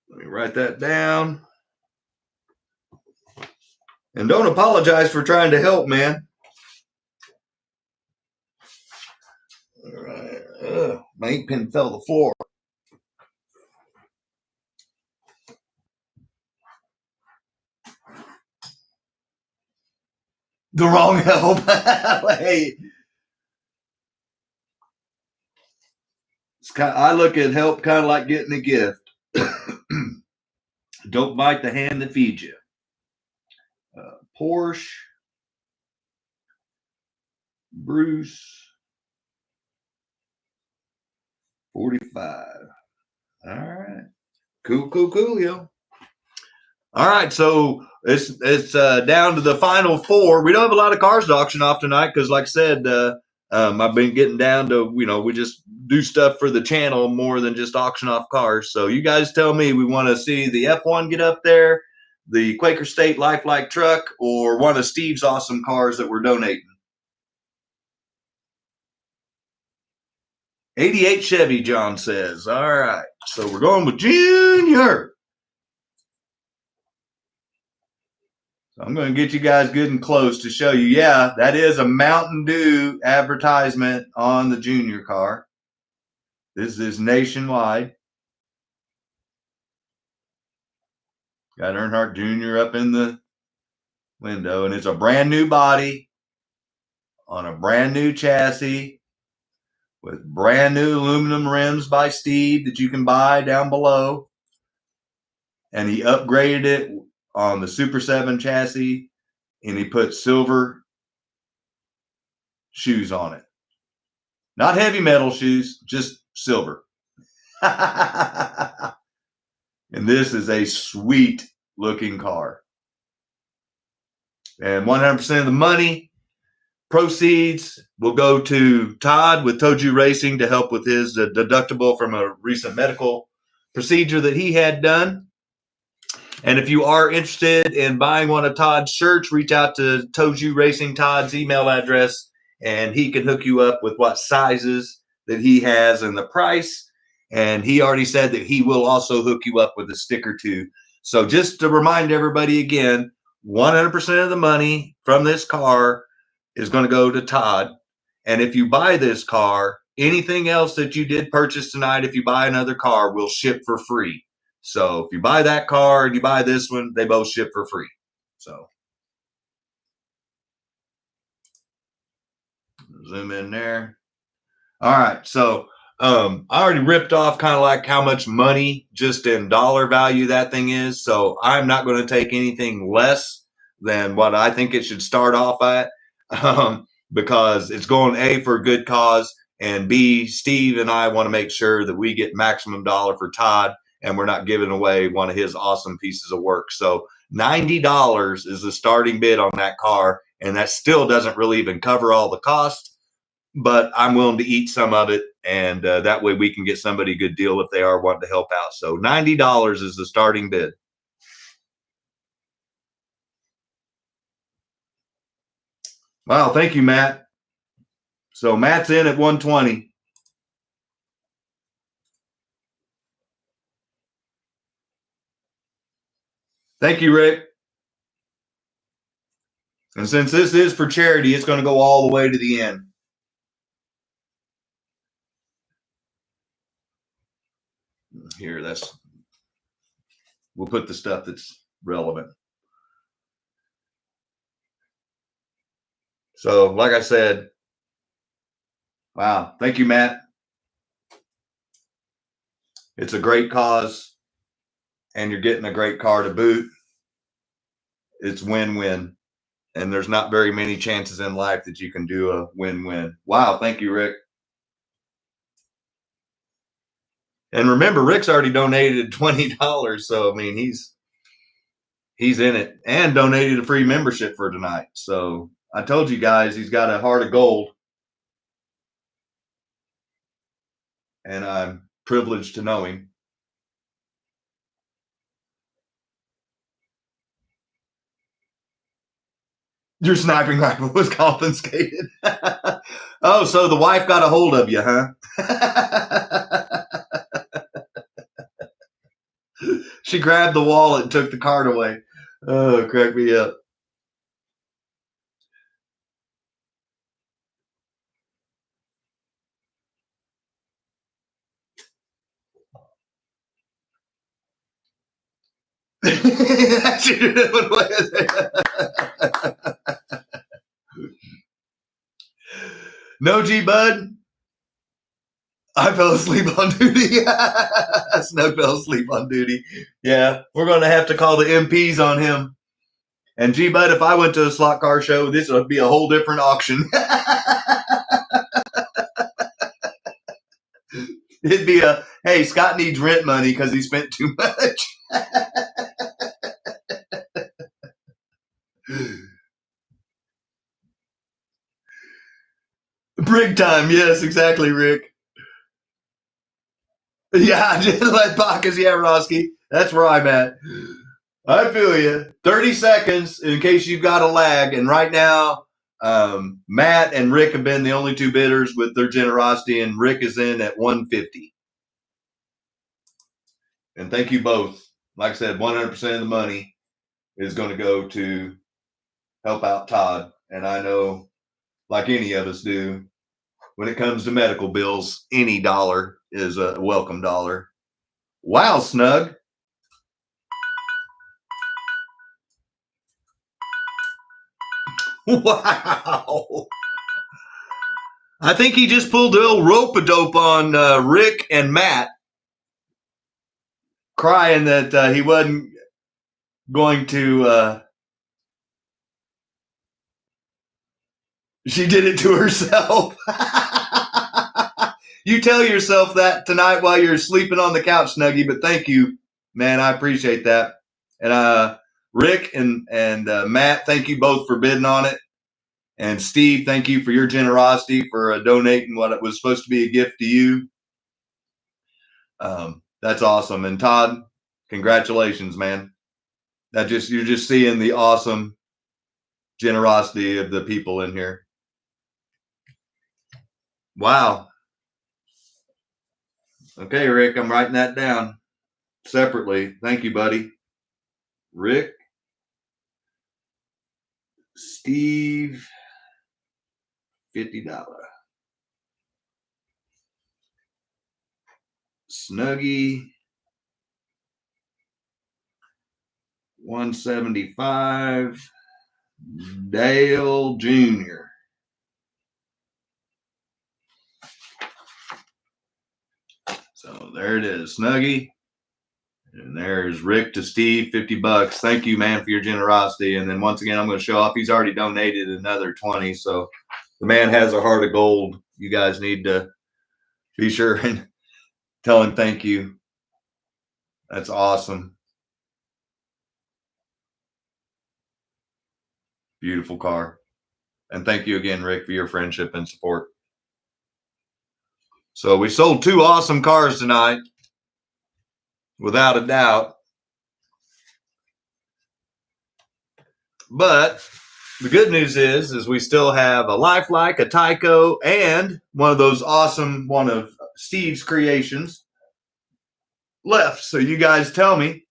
Let me write that down. And don't apologize for trying to help, man. All right. My ink pen fell to the floor. The wrong help. Hey. I look at help kind of like getting a gift. Don't bite the hand that feeds you. Porsche. Bruce. 45. All right. Cool, yo. All right, so it's down to the final 4. We don't have a lot of cars to auction off tonight because, like I said, I've been getting down to, we just do stuff for the channel more than just auction off cars. So you guys tell me, we want to see the F1 get up there, the Quaker State Lifelike truck, or one of Steve's awesome cars that we're donating. 88 Chevy, John says. All right, so we're going with Junior. So I'm going to get you guys good and close to show you. Yeah, that is a Mountain Dew advertisement on the Junior car. This is nationwide. Got Earnhardt Jr. up in the window, and it's a brand new body on a brand new chassis with brand new aluminum rims by Steve that you can buy down below. And he upgraded it on the Super 7 chassis, and he put silver shoes on it. Not heavy metal shoes, just silver. And this is a sweet looking car. And 100% of the money proceeds will go to Todd with TOJU Racing to help with his deductible from a recent medical procedure that he had done. And if you are interested in buying one of Todd's shirts, reach out to TOJU Racing, Todd's email address, and he can hook you up with what sizes that he has and the price. And he already said that he will also hook you up with a sticker too. So just to remind everybody again, 100% of the money from this car is going to go to Todd. And if you buy this car, anything else that you did purchase tonight, if you buy another car, will ship for free. So if you buy that car and you buy this one, they both ship for free. So zoom in there. All right. So I already ripped off kind of like how much money just in dollar value that thing is. So I'm not going to take anything less than what I think it should start off at, because it's going A, for a good cause, and B, Steve and I want to make sure that we get maximum dollar for Todd, and we're not giving away one of his awesome pieces of work. So $90 is the starting bid on that car, and that still doesn't really even cover all the cost, but I'm willing to eat some of it, and that way we can get somebody a good deal if they are wanting to help out. So $90 is the starting bid. Wow, thank you, Matt. So Matt's in at 120. Thank you, Rick. And since this is for charity, it's going to go all the way to the end. Here, we'll put the stuff that's relevant. So, like I said, wow, thank you, Matt. It's a great cause, and you're getting a great car to boot. It's win-win, and there's not very many chances in life that you can do a win-win. Wow, thank you, Rick. And remember, Rick's already donated $20, so I mean he's in it, and donated a free membership for tonight. So I told you guys he's got a heart of gold, and I'm privileged to know him. Your sniping rifle was confiscated. Oh, so the wife got a hold of you, huh? She grabbed the wallet and took the card away. Oh, crack me up. No, G Bud. I fell asleep on duty. Snug fell asleep on duty. Yeah, we're going to have to call the MPs on him. And G Bud, if I went to a slot car show, this would be a whole different auction. It'd be hey, Scott needs rent money because he spent too much. Brig time. Yes, exactly, Rick. Yeah, I did let pockets. Yeah, Roski. That's where I'm at. I feel you. 30 seconds in case you've got a lag. And right now, Matt and Rick have been the only two bidders with their generosity, and Rick is in at 150. And thank you both. Like I said, 100% of the money is going to go to help out Todd. And I know, like any of us do, when it comes to medical bills, any dollar is a welcome dollar. Wow, Snug. Wow. I think he just pulled the old rope-a-dope on Rick and Matt, crying that he wasn't going to. She did it to herself. You tell yourself that tonight while you're sleeping on the couch, Snuggie, but thank you, man. I appreciate that. And Rick and Matt, thank you both for bidding on it. And Steve, thank you for your generosity for donating what it was supposed to be a gift to you. That's awesome. And Todd, congratulations, man. You're just seeing the awesome generosity of the people in here. Wow. Okay, Rick, I'm writing that down separately. Thank you, buddy. Rick, Steve, $50. Snuggie. 175. Dale Jr. So there it is, Snuggie. And there's Rick to Steve, $50. Thank you, man, for your generosity. And then once again, I'm going to show off. He's already donated another 20. So the man has a heart of gold. You guys need to be sure and tell him thank you. That's awesome. Beautiful car. And thank you again, Rick, for your friendship and support. So we sold 2 awesome cars tonight, without a doubt. But the good news is we still have a Lifelike, a TYCO, and one of those awesome, one of Steve's creations left. So you guys tell me.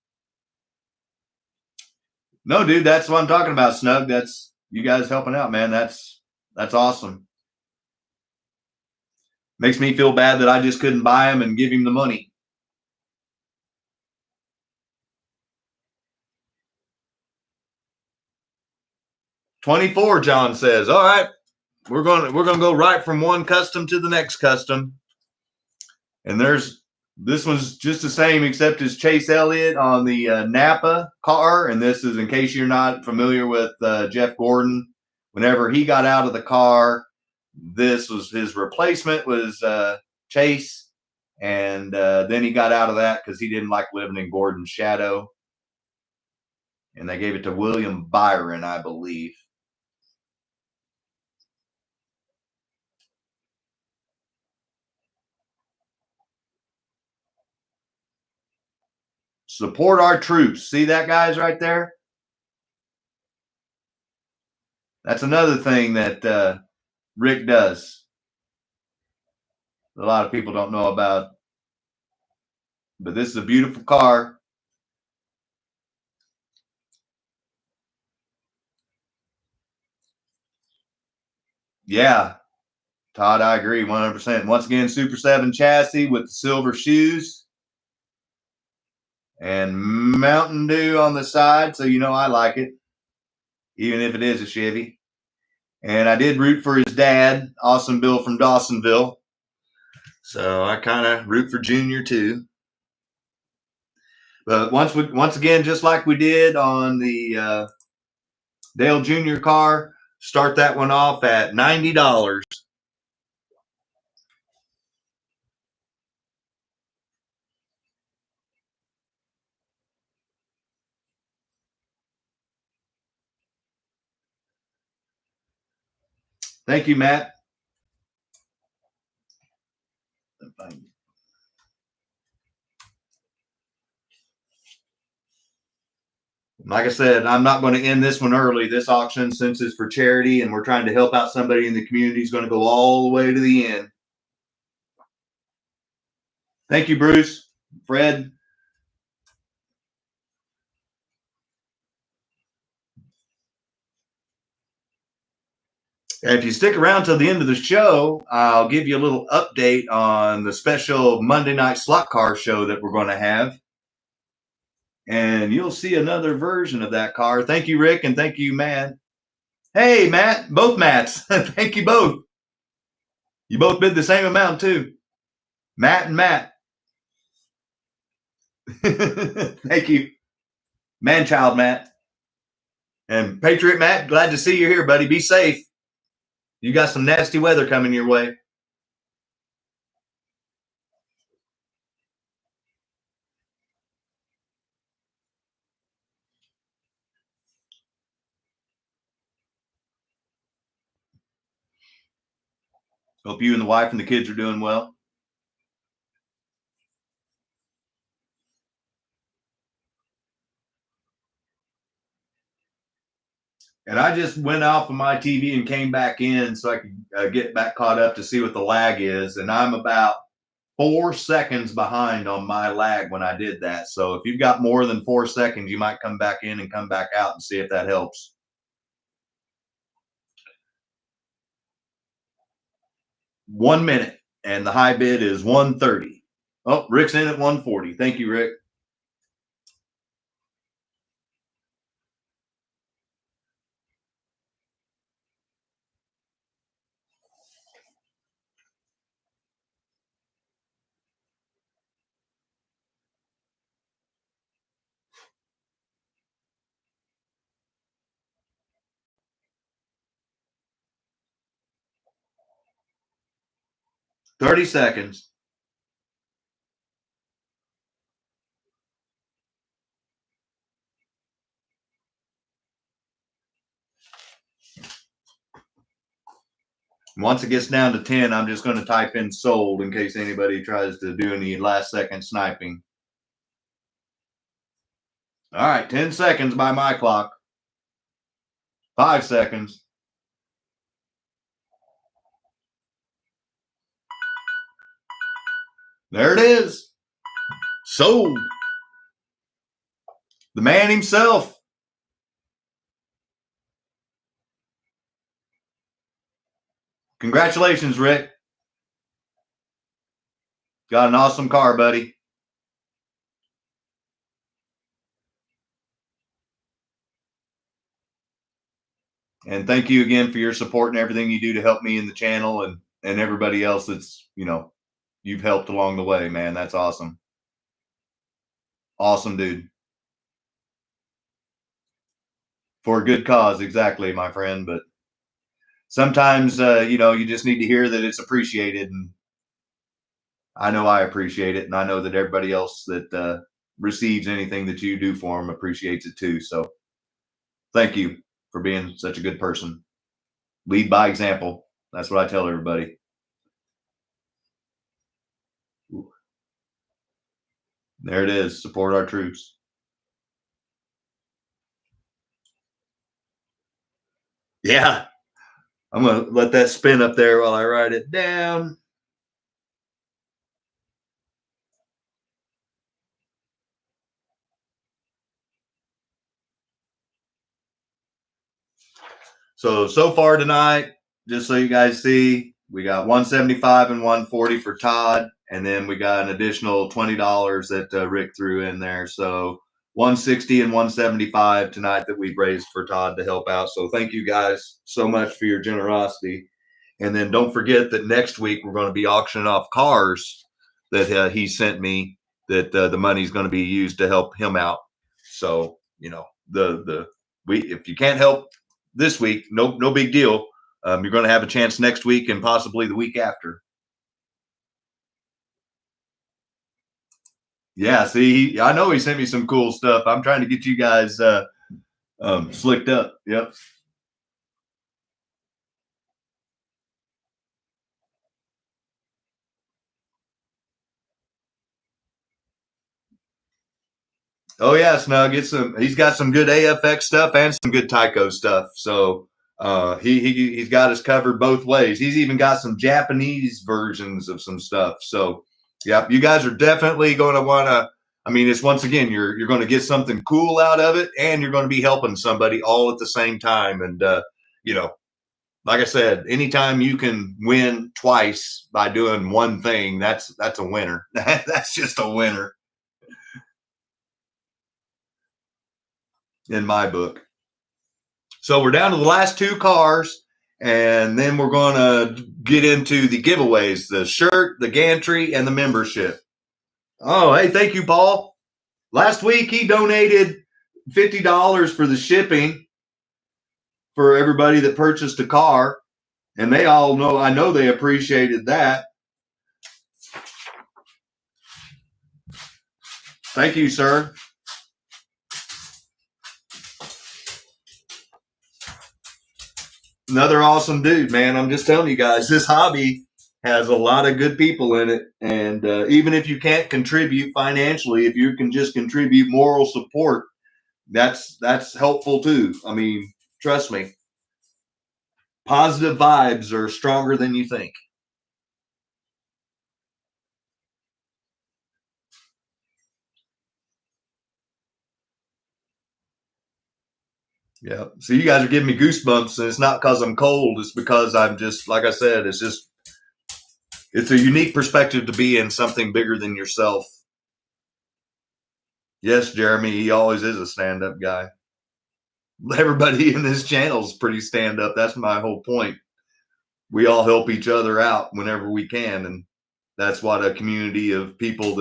No, dude, that's what I'm talking about, Snug. That's you guys helping out, man. That's awesome. Makes me feel bad that I just couldn't buy him and give him the money. $24, John says. All right, we're gonna go right from one custom to the next custom. And this one's just the same except it's Chase Elliott on the Napa car. And this is, in case you're not familiar with Jeff Gordon, whenever he got out of the car, this was his replacement was Chase. And then he got out of that because he didn't like living in Gordon's shadow. And they gave it to William Byron, I believe. Support our troops. See that, guys, right there? That's another thing that Rick does. A lot of people don't know about. But this is a beautiful car. Yeah, Todd, I agree 100%. Once again, Super 7 chassis with the silver shoes. And Mountain Dew on the side, so you know I like it, even if it is a Chevy. And I did root for his dad, Awesome Bill from Dawsonville. So I kind of root for Junior too. But once again, just like we did on the Dale Jr. car, start that one off at $90. Thank you, Matt. Like I said, I'm not going to end this one early. This auction, since it's for charity and we're trying to help out somebody in the community, is going to go all the way to the end. Thank you, Bruce, Fred. And if you stick around till the end of the show, I'll give you a little update on the special Monday night slot car show that we're going to have. And you'll see another version of that car. Thank you, Rick, and thank you, Matt. Hey, Matt, both Matts. Thank you both. You both bid the same amount, too. Matt and Matt. Thank you. Man-child Matt. And Patriot Matt, glad to see you here, buddy. Be safe. You got some nasty weather coming your way. Hope you and the wife and the kids are doing well. And I just went off of my TV and came back in so I could get back caught up to see what the lag is. And I'm about 4 seconds behind on my lag when I did that. So if you've got more than 4 seconds, you might come back in and come back out and see if that helps. $1 minute, and the high bid is $130. Oh, Rick's in at 140. Thank you, Rick. $30 seconds. Once it gets down to 10, I'm just going to type in sold in case anybody tries to do any last second sniping. All right, 10 seconds by my clock. 5 seconds. There it is. Sold. The man himself. Congratulations, Rick. Got an awesome car, buddy. And thank you again for your support and everything you do to help me in the channel and everybody else that's, you've helped along the way, man. That's awesome. Awesome, dude. For a good cause, exactly, my friend. But sometimes, you just need to hear that it's appreciated. And I know I appreciate it. And I know that everybody else that receives anything that you do for them appreciates it too. So thank you for being such a good person. Lead by example. That's what I tell everybody. There it is. Support our troops. Yeah. I'm going to let that spin up there while I write it down. So far tonight, just so you guys see, we got 175 and 140 for Todd. And then we got an additional $20 that Rick threw in there. So 160 and 175 tonight that we've raised for Todd to help out. So thank you guys so much for your generosity. And then don't forget that next week we're going to be auctioning off cars that he sent me that the money's going to be used to help him out. So, if you can't help this week, no big deal. You're going to have a chance next week and possibly the week after. Yeah, see, I know he sent me some cool stuff. I'm trying to get you guys slicked up. Yep. Oh yeah, Snug. He's got some good AFX stuff and some good TYCO stuff. So he's got us covered both ways. He's even got some Japanese versions of some stuff. So yeah, you guys are definitely going to want to. I mean, it's once again, you're going to get something cool out of it, and you're going to be helping somebody all at the same time. And like I said, anytime you can win twice by doing one thing, that's a winner. That's just a winner in my book. So we're down to the last two cars, and then we're going to get into the giveaways, the shirt, the gantry, and the membership. Oh, hey, thank you, Paul. Last week he donated $50 for the shipping for everybody that purchased a car, and they all know, I know they appreciated that. Thank you, sir. Another awesome dude, man. I'm just telling you guys, this hobby has a lot of good people in it. And even if you can't contribute financially, if you can just contribute moral support, that's helpful too. I mean, trust me, positive vibes are stronger than you think. Yeah. So you guys are giving me goosebumps, and it's not because I'm cold. It's because I'm just, like I said, It's a unique perspective to be in something bigger than yourself. Yes, Jeremy, he always is a stand-up guy. Everybody in this channel is pretty stand-up. That's my whole point. We all help each other out whenever we can, and that's what a community of people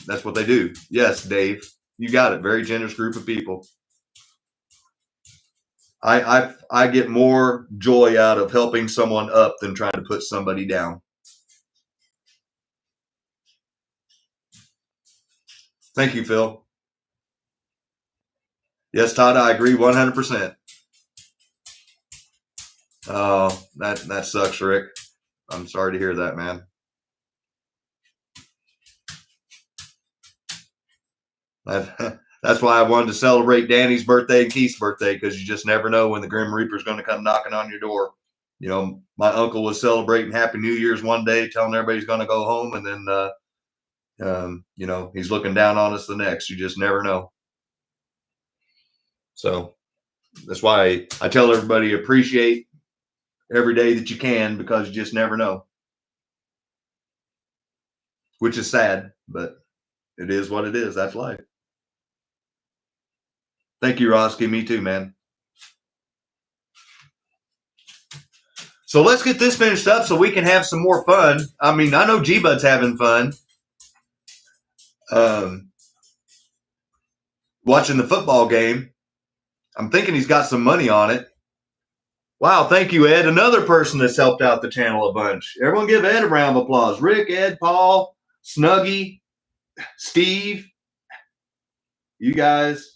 that's what they do. Yes, Dave, you got it. Very generous group of people. I get more joy out of helping someone up than trying to put somebody down. Thank you, Phil. Yes, Todd, I agree 100%. Oh, that sucks, Rick. I'm sorry to hear that, man. That's why I wanted to celebrate Danny's birthday and Keith's birthday, because you just never know when the Grim Reaper's going to come knocking on your door. You know, my uncle was celebrating Happy New Year's one day, telling everybody he's going to go home, and then, you know, he's looking down on us the next. You just never know. So that's why I tell everybody appreciate every day that you can, because you just never know. Which is sad, but it is what it is. That's life. Thank you, Roski. Me too, man. So let's get this finished up so we can have some more fun. I mean, I know G-Bud's having fun. Watching the football game. I'm thinking he's got some money on it. Wow, thank you, Ed. Another person that's helped out the channel a bunch. Everyone give Ed a round of applause. Rick, Ed, Paul, Snuggy, Steve, you guys.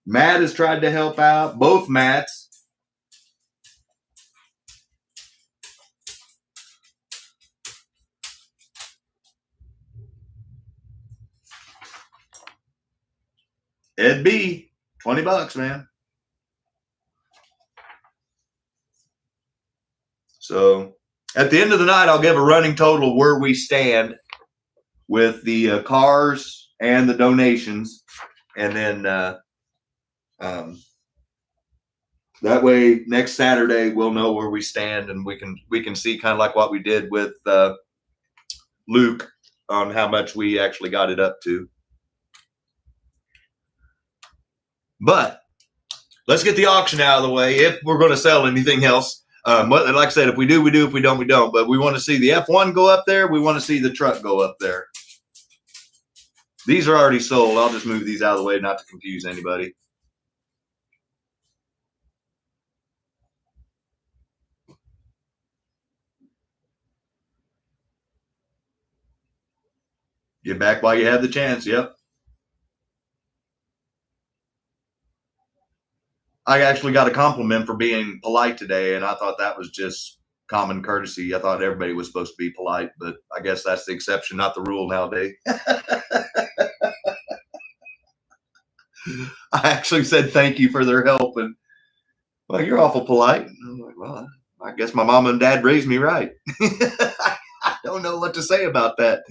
Matt has tried to help out. Both Matts. Ed B, $20, man. So at the end of the night, I'll give a running total of where we stand with the cars and the donations. And then that way next Saturday we'll know where we stand, and we can see kind of like what we did with Luke on how much we actually got it up to. But let's get the auction out of the way if we're going to sell anything else. Like I said, if we do, we do. If we don't, we don't. But we want to see the F1 go up there. We want to see the truck go up there. These are already sold. I'll just move these out of the way not to confuse anybody. Get back while you have the chance. Yep. I actually got a compliment for being polite today, and I thought that was just common courtesy. I thought everybody was supposed to be polite, but I guess that's the exception, not the rule nowadays. I actually said thank you for their help, and well, you're awful polite. And I'm like, well, I guess my mom and dad raised me right. I don't know what to say about that.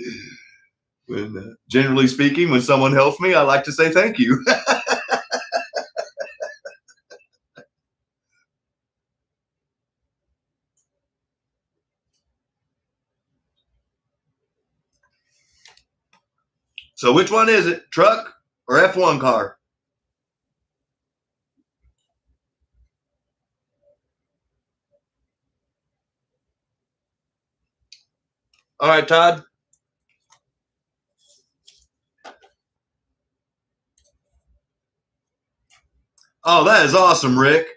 When generally speaking, when someone helps me, I like to say thank you. So which one is it? Truck or F1 car? All right, Todd. Oh, that is awesome, Rick.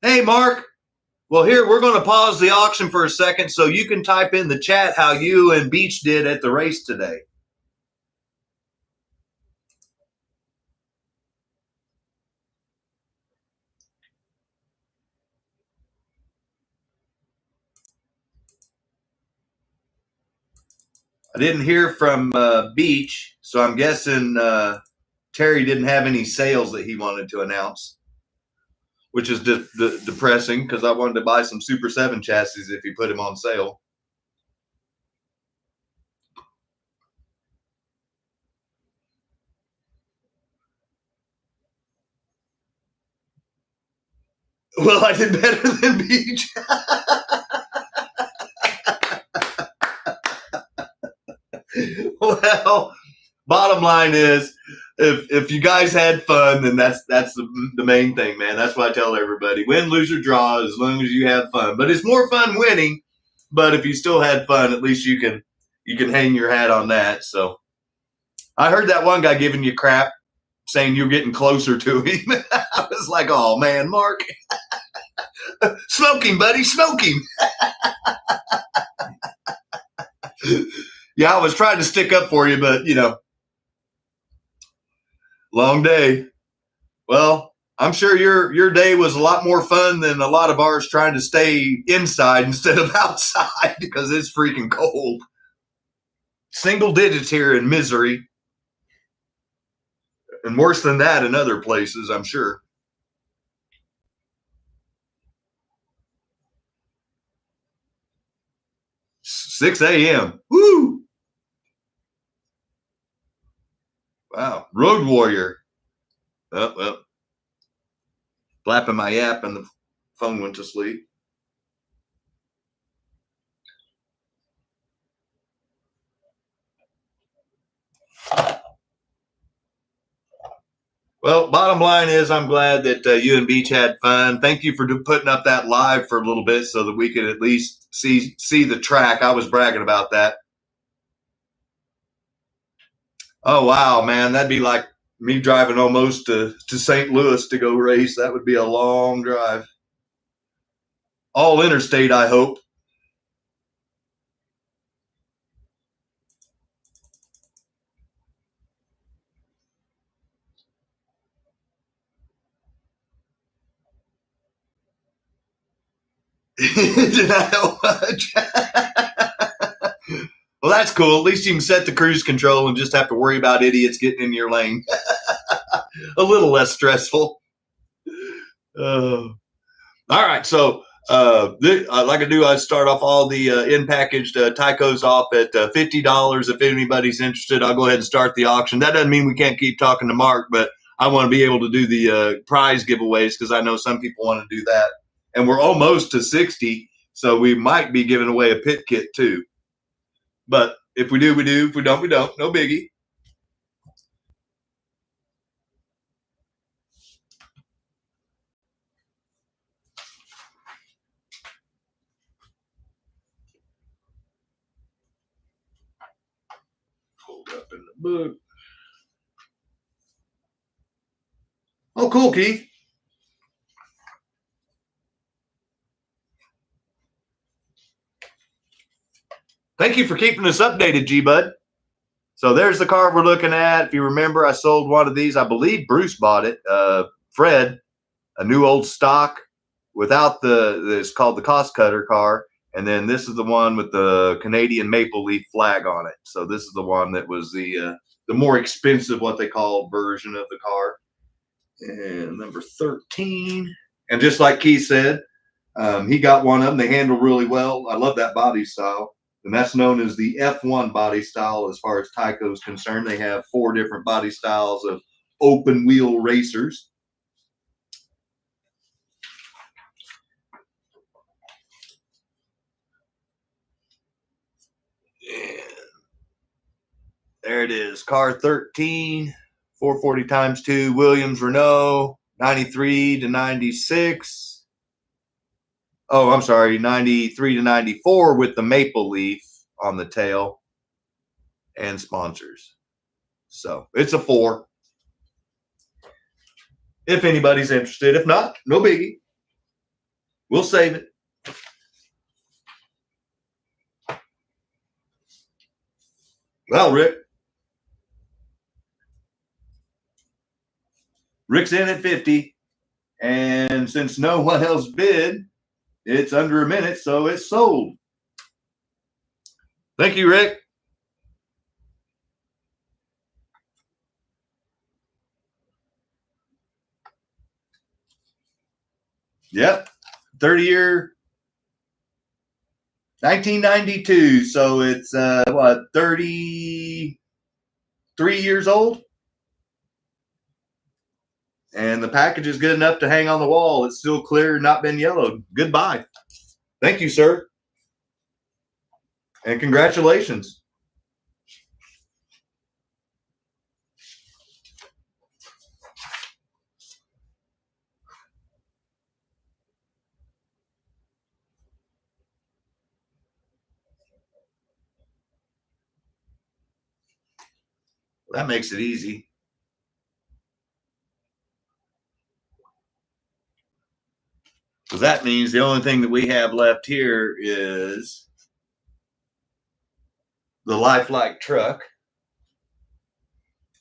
Hey, Mark. Well, here, we're going to pause the auction for a second so you can type in the chat how you and Beach did at the race today. I didn't hear from Beach, so I'm guessing Terry didn't have any sales that he wanted to announce, which is depressing because I wanted to buy some Super 7 chassis if he put them on sale. Well, I did better than Beach. Well, bottom line is, if you guys had fun, then that's the main thing, man. That's what I tell everybody: win, lose, or draw, as long as you have fun. But it's more fun winning. But if you still had fun, at least you can hang your hat on that. So I heard that one guy giving you crap, saying you're getting closer to him. I was like, oh man, Mark, smoke him, buddy, smoke him. Yeah, I was trying to stick up for you, but long day. Well, I'm sure your day was a lot more fun than a lot of ours trying to stay inside instead of outside because it's freaking cold. Single digits here in misery. And worse than that in other places, I'm sure. Six a.m. Woo! Wow. Road warrior. Oh, well. Flapping my yap and the phone went to sleep. Well, bottom line is I'm glad that you and Beach had fun. Thank you for putting up that live for a little bit so that we could at least see the track. I was bragging about that. Oh, wow, man. That'd be like me driving almost to St. Louis to go race. That would be a long drive. All interstate, I hope. Did I know much? Well, that's cool. At least you can set the cruise control and just have to worry about idiots getting in your lane. A little less stressful. All right. So, like I do, I start off all the in-packaged TYCOs off at $50. If anybody's interested, I'll go ahead and start the auction. That doesn't mean we can't keep talking to Mark, but I want to be able to do the prize giveaways because I know some people want to do that. And we're almost to 60, so we might be giving away a pit kit too. But if we do, we do. If we don't, we don't. No biggie. Hold up in the book. Oh, cool, Keith. Thank you for keeping us updated, G-Bud. So there's the car we're looking at. If you remember, I sold one of these. I believe Bruce bought it. Fred, a new old stock without it's called the cost cutter car. And then this is the one with the Canadian maple leaf flag on it. So this is the one that was the more expensive, what they call, version of the car. And number 13. And just like Keith said, he got one of them. They handle really well. I love that body style. And that's known as the F1 body style as far as TYCO is concerned. They have 4 different body styles of open wheel racers. And there it is. Car 13, 440 times 2, Williams Renault, 93 to 96. Oh, I'm sorry, 93 to 94 with the maple leaf on the tail and sponsors. So it's a 4. If anybody's interested. If not, no biggie. We'll save it. Well, Rick's in at 50. And since no one else bid, it's under a minute, so it's sold. Thank you, Rick. Yep. 30-year, 1992. So it's, 33 years old? And the package is good enough to hang on the wall. It's still clear, not been yellowed. Goodbye. Thank you, sir. And congratulations. That makes it easy. Because that means the only thing that we have left here is the Lifelike truck.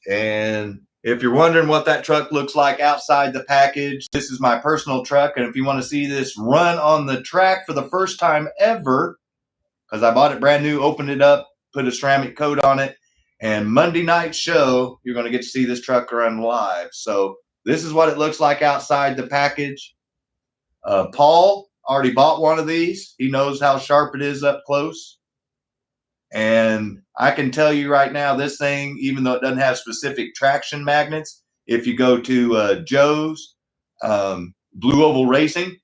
And if you're wondering what that truck looks like outside the package, this is my personal truck. And if you want to see this run on the track for the first time ever, because I bought it brand new, opened it up, put a ceramic coat on it, and Monday night show, you're going to get to see this truck run live. So this is what it looks like outside the package. Paul already bought one of these. He knows how sharp it is up close. And I can tell you right now, this thing, even though it doesn't have specific traction magnets, if you go to Joe's Blue Oval Racing,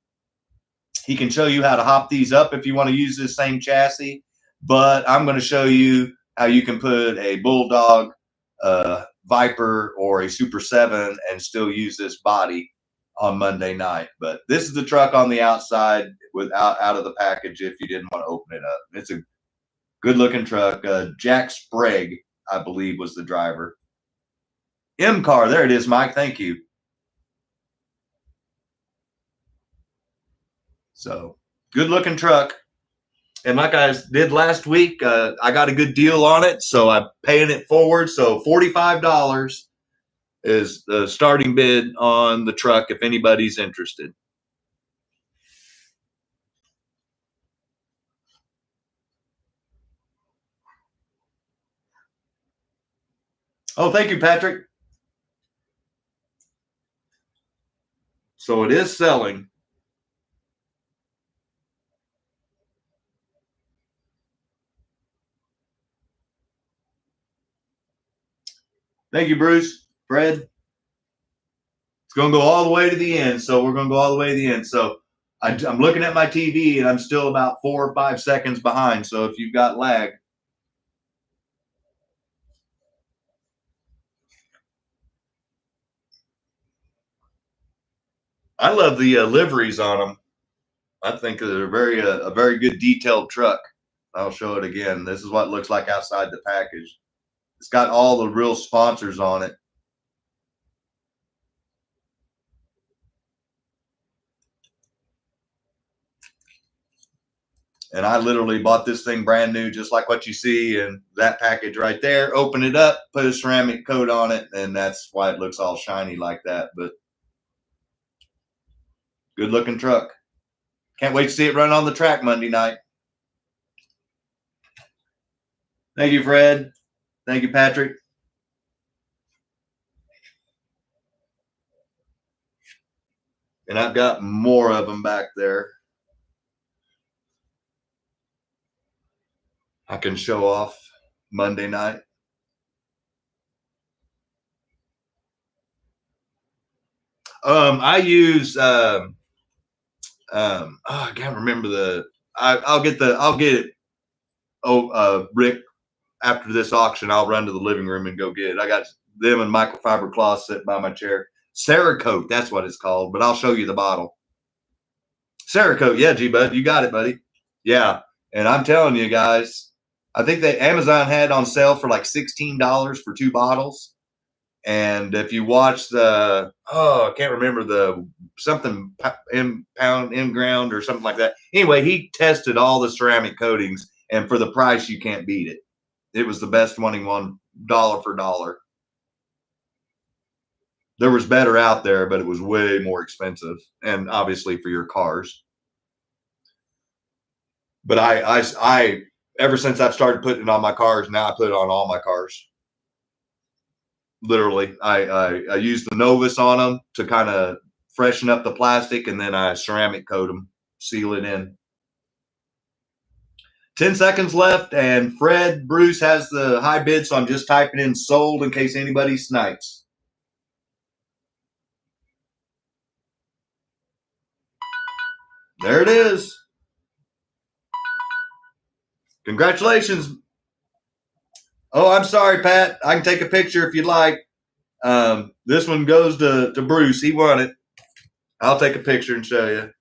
he can show you how to hop these up if you want to use this same chassis. But I'm going to show you how you can put a Bulldog, Viper, or a Super 7 and still use this body on Monday night. But this is the truck on the outside out of the package if you didn't want to open it up. It's a good-looking truck. Jack Sprague, I believe, was the driver. M-Car, there it is, Mike. Thank you. So, good-looking truck. And like I did last week, I got a good deal on it, so I'm paying it forward. So $45 is the starting bid on the truck if anybody's interested. Oh, thank you, Patrick. So it is selling. Thank you, Bruce. Fred. It's going to go all the way to the end. So we're going to go all the way to the end. So I'm looking at my TV and I'm still about 4 or 5 seconds behind. So if you've got lag. I love the liveries on them. I think they're a very good detailed truck. I'll show it again. This is what it looks like outside the package. It's got all the real sponsors on it. And I literally bought this thing brand new, just like what you see in that package right there. Open it up, put a ceramic coat on it, and that's why it looks all shiny like that. But good looking truck. Can't wait to see it run on the track Monday night. Thank you, Fred. Thank you, Patrick. And I've got more of them back there. I can show off Monday night. I use I can't remember I'll get it. Rick, after this auction, I'll run to the living room and go get it. I got them and microfiber cloths sitting by my chair. Cerakote, that's what it's called, but I'll show you the bottle. Cerakote, yeah, G-Bud, you got it, buddy. Yeah, and I'm telling you guys, I think that Amazon had on sale for like $16 for 2 bottles. And if you watch I can't remember something in ground or something like that. Anyway, he tested all the ceramic coatings, and for the price, you can't beat it. It was the best one he won dollar for dollar. There was better out there, but it was way more expensive, and obviously for your cars. But I ever since I've started putting it on my cars, now I put it on all my cars. Literally, I use the Novus on them to kind of freshen up the plastic, and then I ceramic coat them, seal it in. 10 seconds left, and Fred Bruce has the high bid, so I'm just typing in sold in case anybody snipes. There it is. Congratulations. Oh, I'm sorry, Pat. I can take a picture if you'd like. This one goes to Bruce. He won it. I'll take a picture and show you.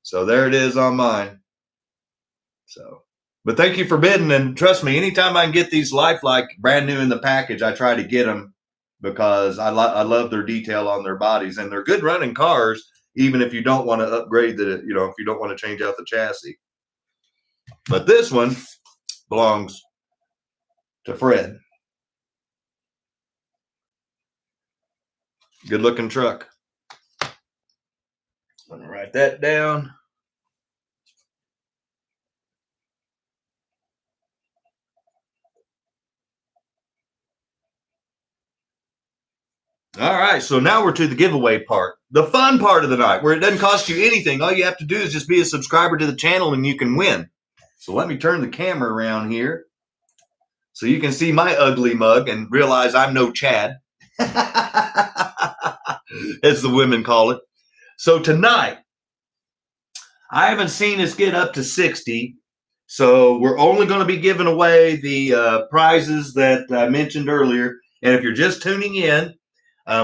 So there it is on mine. So, but thank you for bidding. And trust me, anytime I can get these Lifelike brand new in the package, I try to get them because I love their detail on their bodies, and they're good running cars, even if you don't want to upgrade if you don't want to change out the chassis. But this one belongs to Fred. Good looking truck. I'm going to write that down. All right, so now we're to the giveaway part, the fun part of the night, where it doesn't cost you anything. All you have to do is just be a subscriber to the channel and you can win. So let me turn the camera around here so you can see my ugly mug and realize I'm no Chad, as the women call it. So tonight, I haven't seen us get up to 60, so we're only going to be giving away the prizes that I mentioned earlier. And if you're just tuning in,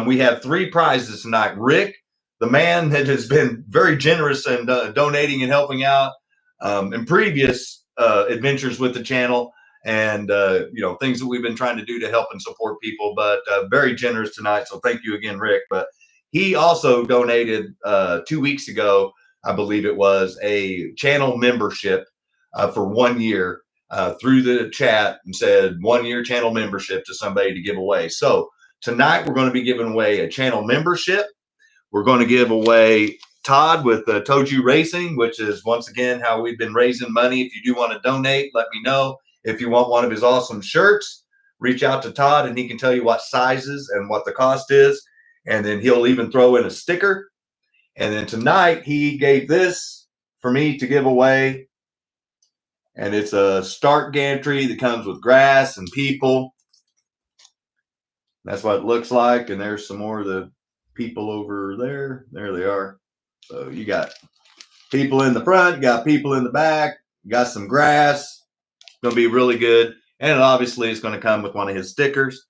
we have 3 prizes tonight. Rick, the man that has been very generous and donating and helping out in previous adventures with the channel, and things that we've been trying to do to help and support people, but very generous tonight. So thank you again, Rick. But he also donated 2 weeks ago, I believe it was, a channel membership for 1 year through the chat, and said 1 year channel membership to somebody to give away. So tonight we're going to be giving away a channel membership. We're going to give away Todd with TOJU Racing, which is once again how we've been raising money. If you do want to donate, let me know. If you want one of his awesome shirts, reach out to Todd and he can tell you what sizes and what the cost is. And then he'll even throw in a sticker. And then tonight he gave this for me to give away. And it's a start gantry that comes with grass and people. That's what it looks like. And there's some more of the people over there. There they are. So you got people in the front, you got people in the back, you got some grass. It's going to be really good. And obviously it's going to come with one of his stickers.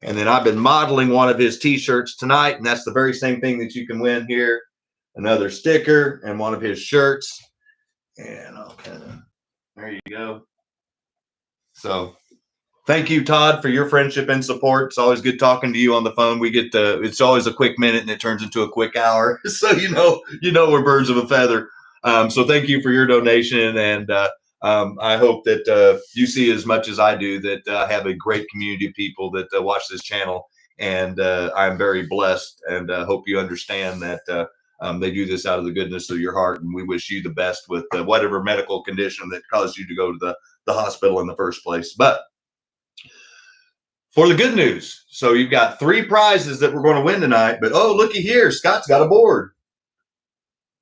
And then I've been modeling one of his t-shirts tonight, and that's the very same thing that you can win here. Another sticker and one of his shirts. And I'll kind of, there you go. So thank you, Todd, for your friendship and support. It's always good talking to you on the phone. We get it's always a quick minute and it turns into a quick hour. So you know we're birds of a feather. So thank you for your donation, and I hope that you see as much as I do that I have a great community of people that watch this channel, and I'm very blessed, and hope you understand that they do this out of the goodness of your heart, and we wish you the best with whatever medical condition that caused you to go to the hospital in the first place. But for the good news, so you've got 3 prizes that we're going to win tonight. But oh, looky here, Scott's got a board.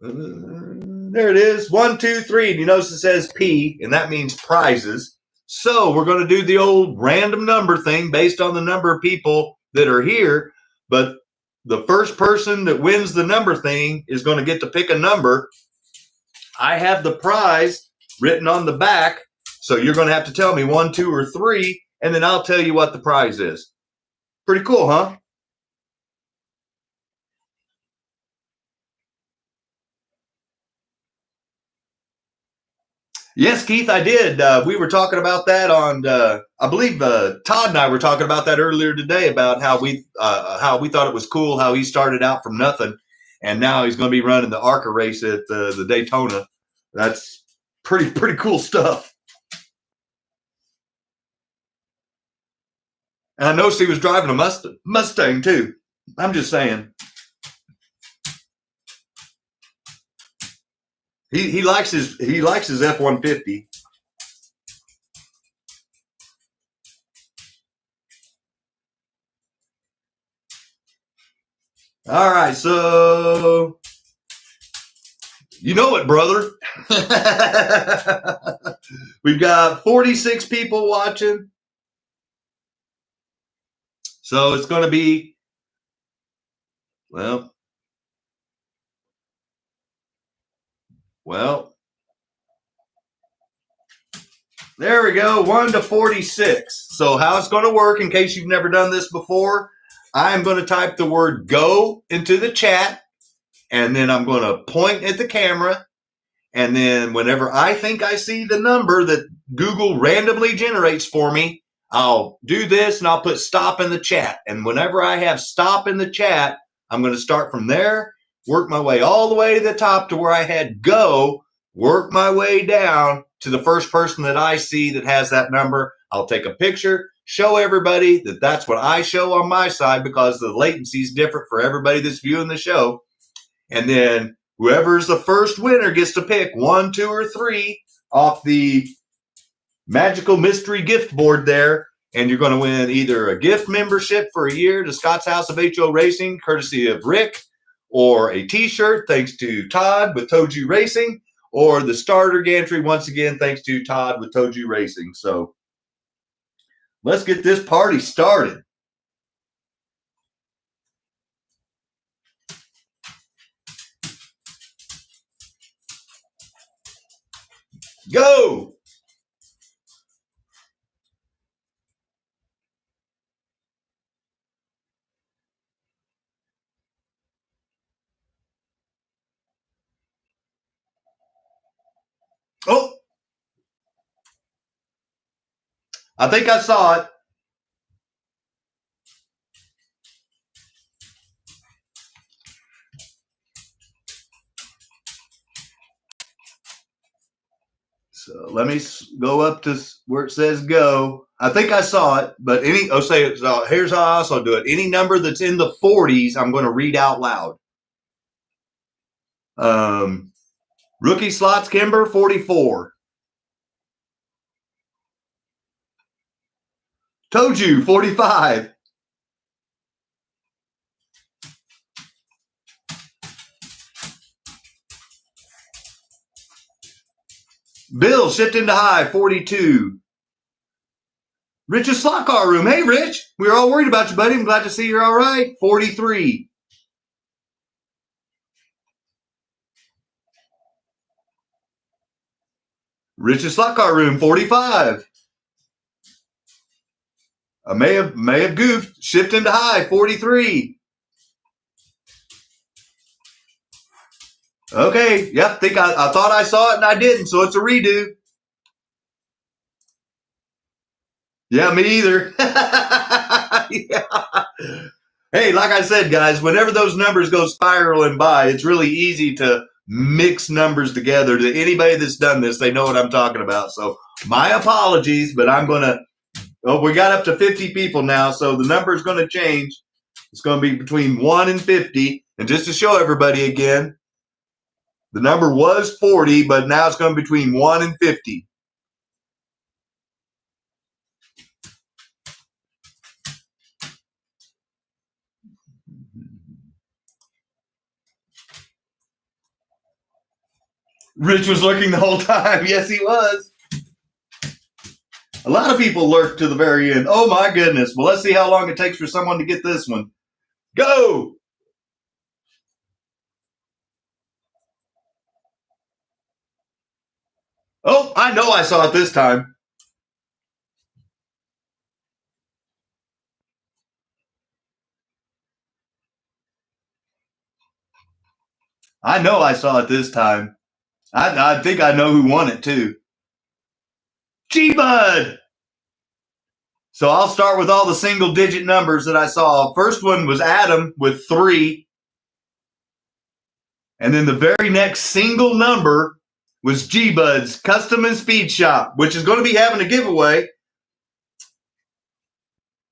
There it is, 1, 2, 3. And you notice it says P, and that means prizes. So we're going to do the old random number thing based on the number of people that are here. But the first person that wins the number thing is going to get to pick a number. I have the prize written on the back, so you're going to have to tell me 1, 2, or 3, and then I'll tell you what the prize is. Pretty cool, huh? Yes, Keith, I did. We were talking about that on, I believe Todd and I were talking about that earlier today, about how we thought it was cool how he started out from nothing, and now he's going to be running the ARCA race at the Daytona. That's pretty cool stuff. And I noticed he was driving a Mustang too. I'm just saying. He likes his F-150. All right, so you know it, brother. We've got 46 people watching. So it's going to be, well, there we go, 1 to 46. So how it's going to work, in case you've never done this before, I'm going to type the word go into the chat, and then I'm going to point at the camera, And then whenever I think I see the number that Google randomly generates for me, I'll do this and I'll put stop in the chat. And whenever I have stop in the chat, I'm going to start from there, work my way all the way to the top to where I had go, work my way down to the first person that I see that has that number. I'll take a picture, show everybody that that's what I show on my side because the latency is different for everybody that's viewing the show. And then whoever's the first winner gets to pick 1, 2, or 3 off the magical mystery gift board there. And you're going to win either a gift membership for a year to Scott's House of HO Racing, courtesy of Rick, or a t-shirt thanks to Todd with TOJU Racing, or the starter gantry once again thanks to Todd with TOJU Racing. So let's get this party started. Go! Oh! I think I saw it. So let me go up to where it says go. I think I saw it, but here's how I also do it. Any number that's in the 40s, I'm going to read out loud. Rookie slots Kimber, 44. TOJU, 45. Bill, shift into high, 42. Rich's SLOTCAR room. Hey, Rich. We were all worried about you, buddy. I'm glad to see you're all right. 43. Rich's SLOTCAR room, 45. I may have goofed. Shift into high, 43. Okay. Yep. I thought I saw it and I didn't, so it's a redo. Yeah, me either. Yeah. Hey, like I said, guys, whenever those numbers go spiraling by, it's really easy to mix numbers together. To anybody that's done this, they know what I'm talking about. So my apologies, but I'm going to, we got up to 50 people now, so the number is going to change. It's going to be between 1 and 50. And just to show everybody again, the number was 40, but now it's going to be between 1 and 50. Rich was lurking the whole time. Yes, he was. A lot of people lurk to the very end. Oh, my goodness. Well, let's see how long it takes for someone to get this one. Go! Oh, I know I saw it this time. I know I saw it this time. I think I know who won it, too. G-Bud! So I'll start with all the single-digit numbers that I saw. First one was Adam with 3. And then the very next single number was G-Bud's Custom and Speed Shop, which is going to be having a giveaway.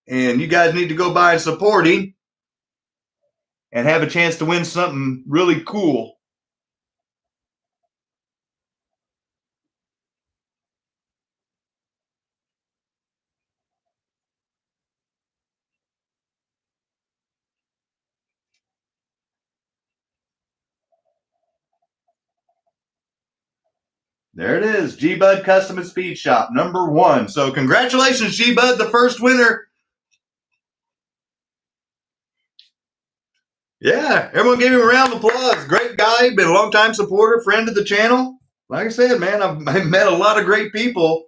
And you guys need to go by and support him and have a chance to win something really cool. There it is, G-Bud Custom and Speed Shop, number 1. So congratulations, G-Bud, the first winner. Yeah, everyone give him a round of applause. Great guy, been a long-time supporter, friend of the channel. Like I said, man, I've met a lot of great people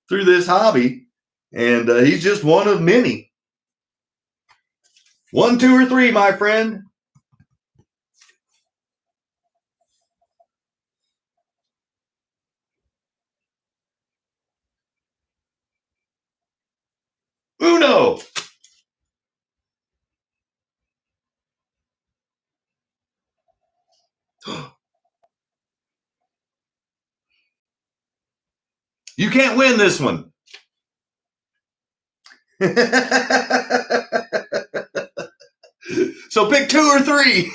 through this hobby, and he's just one of many. 1, 2, or 3, my friend. Uno. You can't win this one. So pick 2 or 3.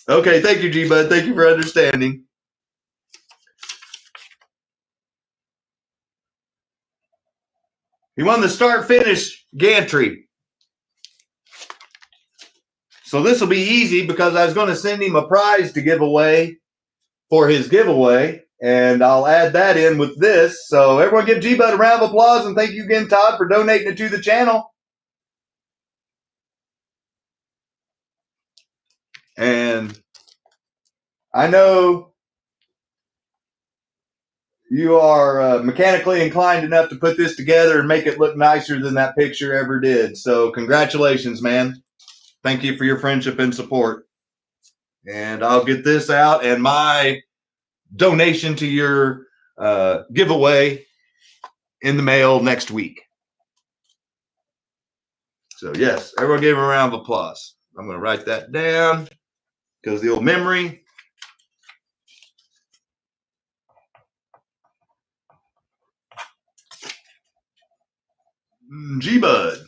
Okay, thank you, G-Bud. Thank you for understanding. He won the start-finish gantry. So this will be easy because I was going to send him a prize to give away for his giveaway, and I'll add that in with this. So everyone give G-Bud a round of applause, and thank you again, Todd, for donating it to the channel. And I know you are mechanically inclined enough to put this together and make it look nicer than that picture ever did. So congratulations, man. Thank you for your friendship and support. And I'll get this out and my donation to your giveaway in the mail next week. So yes, everyone give him a round of applause. I'm going to write that down because the old memory. G-Bud.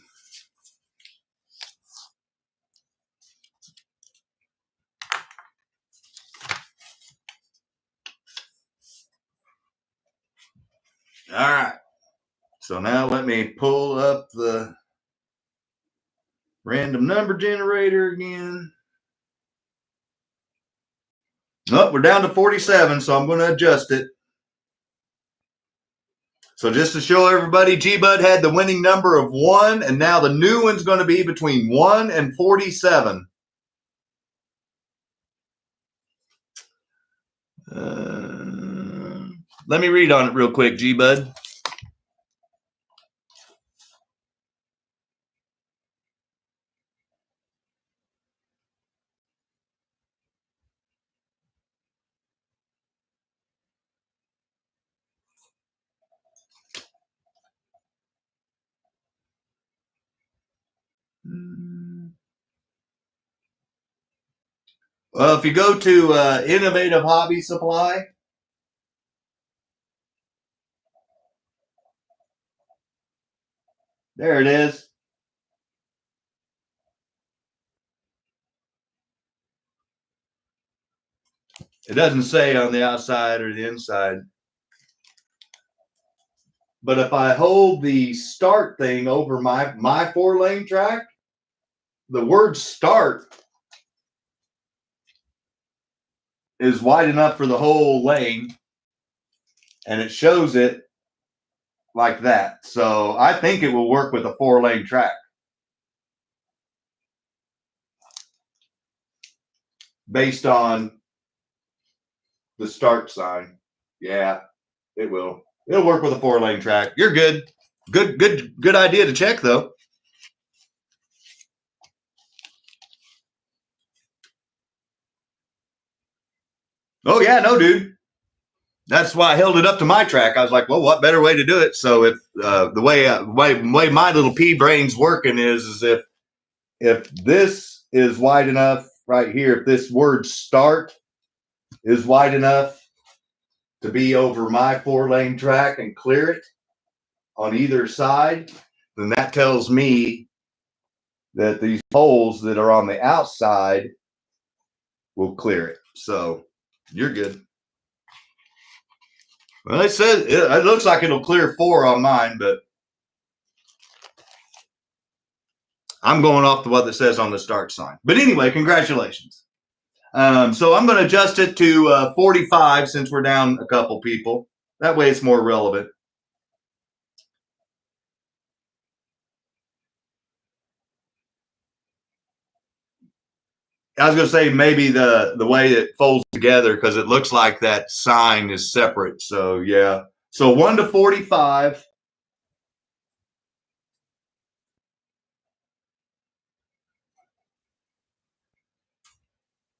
All right. So now let me pull up the random number generator again. Oh, we're down to 47, so I'm going to adjust it. So just to show everybody, G-Bud had the winning number of 1, and now the new one's going to be between 1 and 47. Let me read on it real quick, G-Bud. Well, if you go to Innovative Hobby Supply, there it is. It doesn't say on the outside or the inside. But if I hold the start thing over my 4-lane track, the word start is wide enough for the whole lane, and it shows it like that. So I think it will work with a 4-lane track. Based on the start sign. Yeah, it will. It'll work with a 4-lane track. You're good. Good idea to check, though. Oh, yeah, no, dude. That's why I held it up to my track. I was like, well, what better way to do it? So if the way my little pea brain's working is if this is wide enough right here, if this word start is wide enough to be over my 4-lane track and clear it on either side, then that tells me that these holes that are on the outside will clear it. So you're good. Well, it says it looks like it'll clear 4 on mine, but I'm going off to what it says on the start sign. But anyway, congratulations. So I'm going to adjust it to 45 since we're down a couple people. That way it's more relevant. I was going to say maybe the way it folds together because it looks like that sign is separate. So, yeah. So 1 to 45.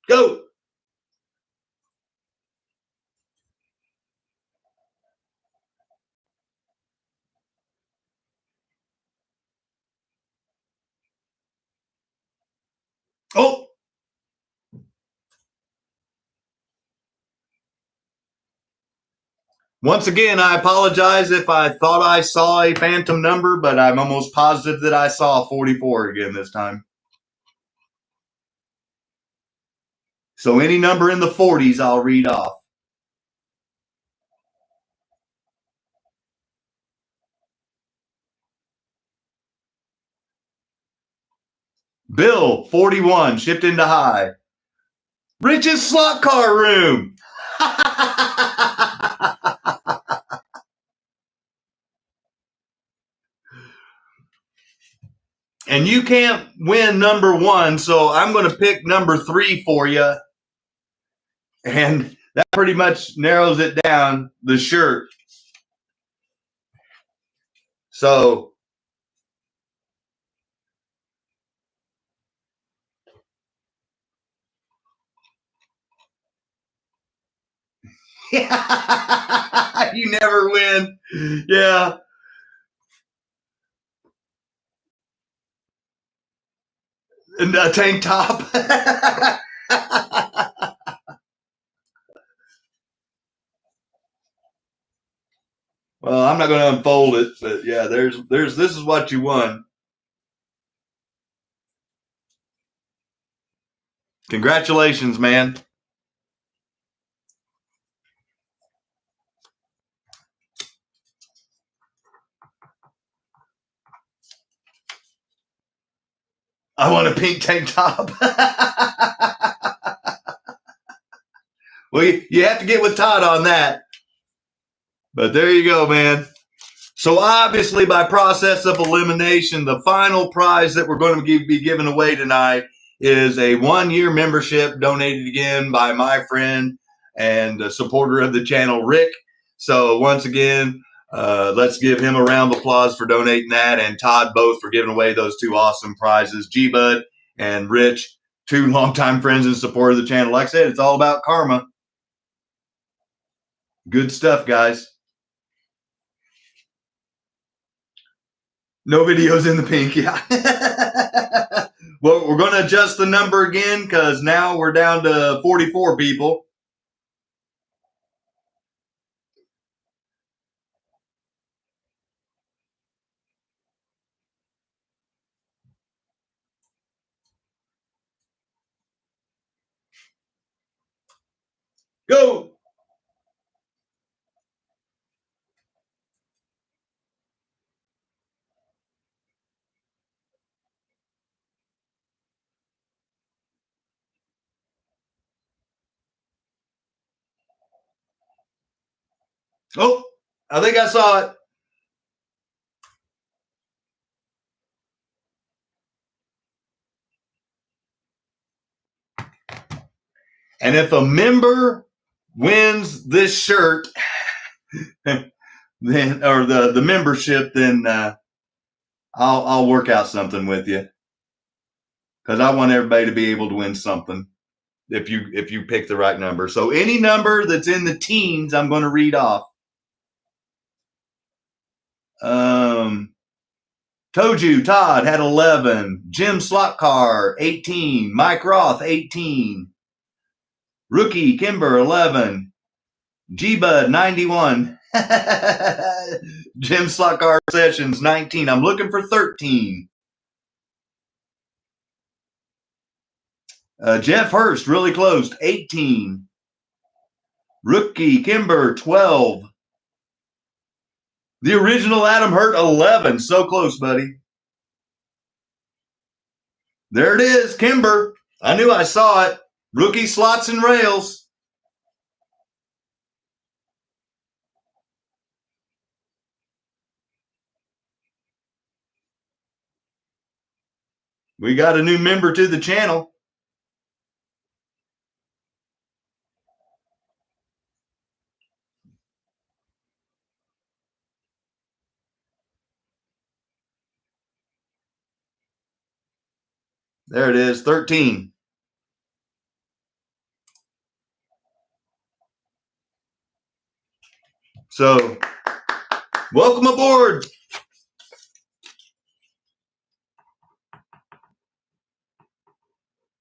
Go. Oh, once again, I apologize if I thought I saw a phantom number, but I'm almost positive that I saw 44 again this time. So any number in the 40s, I'll read off. Bill, 41, shift into high. Rich's slot car room. And you can't win number 1, so I'm going to pick number 3 for you. And that pretty much narrows it down, the shirt. So you never win. Yeah. And a tank top. Well, I'm not going to unfold it, but yeah, there's this is what you won. Congratulations, man. I want a pink tank top. Well, you have to get with Todd on that. But there you go, man. So obviously, by process of elimination, the final prize that we're going to be giving away tonight is a 1-year membership donated again by my friend and a supporter of the channel, Rick. So once again, let's give him a round of applause for donating that, and Todd both for giving away those 2 awesome prizes. G-Bud and Rich, 2 longtime friends and supporter of the channel. Like I said, it's all about karma. Good stuff, guys. No videos in the pink, yeah. Well, we're going to adjust the number again because now we're down to 44 people. Go! Oh, I think I saw it. And if a member wins this shirt, then or the membership, then I'll work out something with you, because I want everybody to be able to win something if you pick the right number. So any number that's in the teens, I'm going to read off. TOJU Todd had 11. Jim SLOTCAR 18. Mike Roth 18. Rookie Kimber 11. G-Bud 91. Jim SLOTCAR Sessions 19. I'm looking for 13. Jeff Hurst really close, 18. Rookie Kimber 12. The original Adam Hurt 11. So close, buddy. There it is, Kimber. I knew I saw it. Rookie Slots and Rails. We got a new member to the channel. There it is, 13. So, welcome aboard.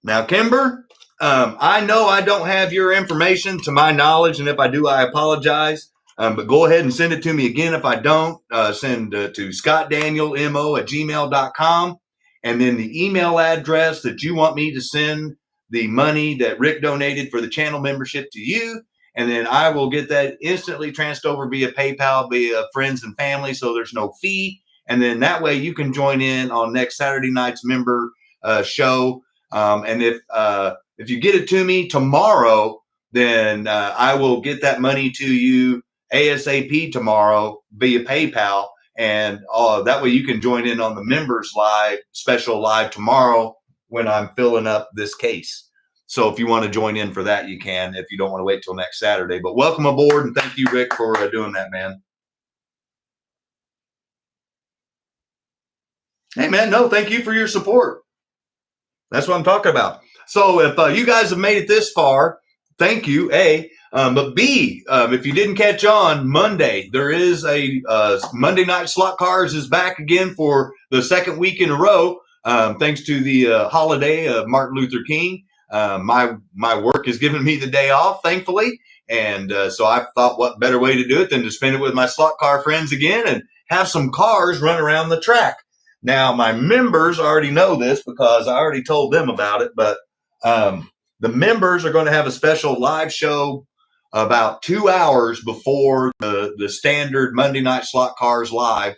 Now, Kimber, I know I don't have your information to my knowledge, and if I do, I apologize. But go ahead and send it to me again. If I don't, send to scottdanielmo@gmail.com. And then the email address that you want me to send the money that Rick donated for the channel membership to you. And then I will get that instantly transferred over via PayPal, via friends and family. So there's no fee. And then that way you can join in on next Saturday night's member show. And if you get it to me tomorrow, then I will get that money to you ASAP tomorrow via PayPal. And that way you can join in on the members live, special live tomorrow when I'm filling up this case. So if you want to join in for that, you can, if you don't want to wait till next Saturday. But welcome aboard, and thank you, Rick, for doing that, man. Hey, man, no, thank you for your support. That's what I'm talking about. So if you guys have made it this far, thank you, A. But B, if you didn't catch on, Monday, there is a Monday Night Slot Cars is back again for the second week in a row, thanks to the holiday of Martin Luther King. My work has given me the day off, thankfully. And so I thought what better way to do it than to spend it with my slot car friends again and have some cars run around the track. Now, my members already know this because I already told them about it, but the members are going to have a special live show about 2 hours before the standard Monday Night Slot Cars live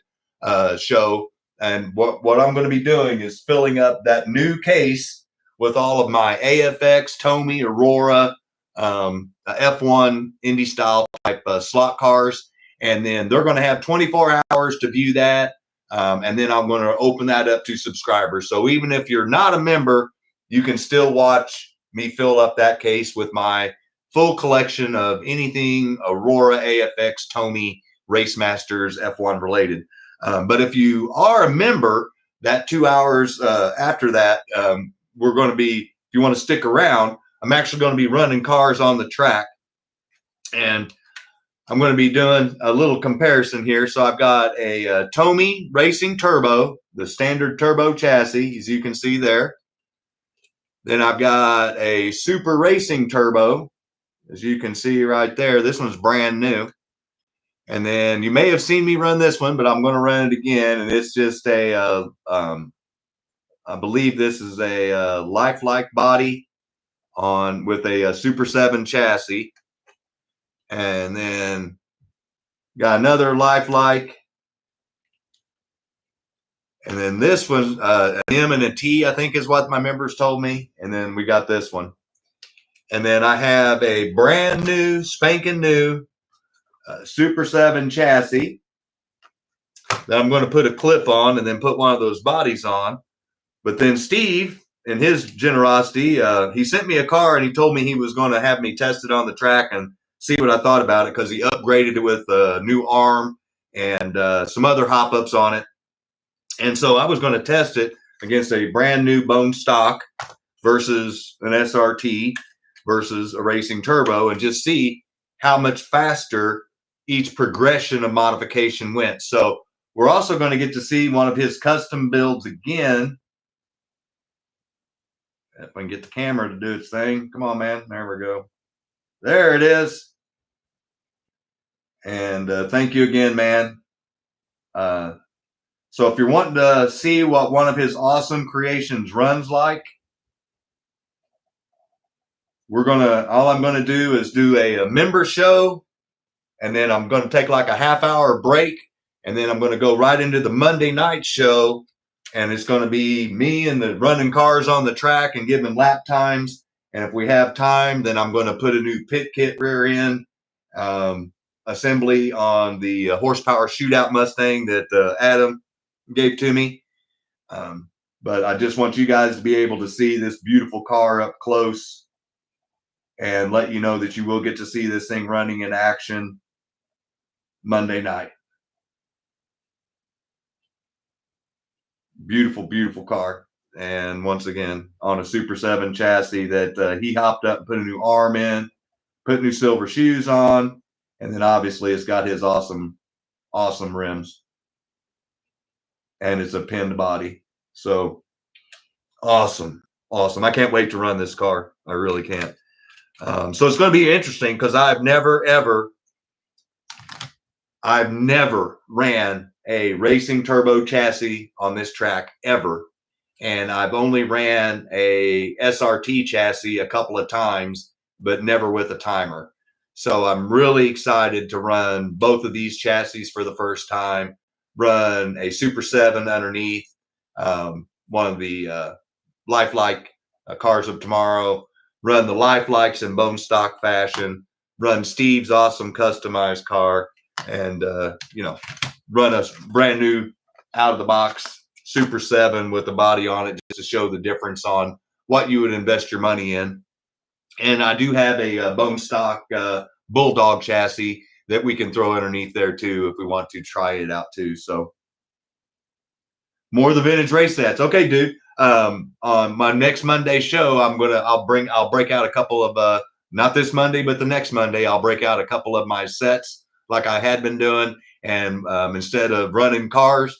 show. And what I'm going to be doing is filling up that new case with all of my AFX, Tomy, Aurora, F1 Indy style type slot cars. And then they're going to have 24 hours to view that. And then I'm going to open that up to subscribers. So even if you're not a member, you can still watch me fill up that case with my full collection of anything Aurora, AFX, Tomy, Race Masters, F1 related. But if you are a member, that 2 hours after that, we're going to be, if you want to stick around, I'm actually going to be running cars on the track. And I'm going to be doing a little comparison here. So I've got a Tomy Racing Turbo, the standard turbo chassis, as you can see there. Then I've got a Super Racing Turbo, as you can see right there. This one's brand new. And then you may have seen me run this one, but I'm going to run it again. And it's just a, I believe this is a Lifelike body with a Super 7 chassis. And then got another Lifelike. And then this one, an M and a T, I think is what my members told me. And then we got this one. And then I have a brand new, spanking new Super 7 chassis that I'm going to put a clip on and then put one of those bodies on. But then Steve, in his generosity, he sent me a car and he told me he was going to have me test it on the track and see what I thought about it because he upgraded it with a new arm and some other hop-ups on it. And so I was going to test it against a brand new bone stock versus an SRT versus a racing turbo and just see how much faster each progression of modification went. So we're also going to get to see one of his custom builds again. If I can get the camera to do its thing. Come on, man. There we go. There it is. And thank you again, man. So if you're wanting to see what one of his awesome creations runs like, all I'm going to do is do a member show. And then I'm going to take like a half-hour break. And then I'm going to go right into the Monday night show. And it's going to be me and the running cars on the track and giving lap times. And if we have time, then I'm going to put a new pit kit rear end assembly on the horsepower shootout Mustang that Adam gave to me. But I just want you guys to be able to see this beautiful car up close and let you know that you will get to see this thing running in action Monday night. Beautiful, beautiful car. And once again, on a Super 7 chassis that he hopped up and put a new arm in, put new silver shoes on, and then obviously it's got his awesome, awesome rims. And it's a pinned body. So awesome. Awesome. I can't wait to run this car. I really can't. So it's going to be interesting because I've never ran a racing turbo chassis on this track ever. And I've only ran a SRT chassis a couple of times, but never with a timer. So I'm really excited to run both of these chassis for the first time, run a Super 7 underneath, one of the Lifelike cars of tomorrow, run the Lifelikes in bone stock fashion, run Steve's awesome customized car, and run a brand new out of the box Super 7 with the body on it just to show the difference on what you would invest your money in. And I do have a bone stock Bulldog chassis that we can throw underneath there too if we want to try it out too. So more of the vintage race sets. Okay, dude. On my next Monday show, I'll break out a couple of not this Monday, but the next Monday, I'll break out a couple of my sets like I had been doing. And instead of running cars,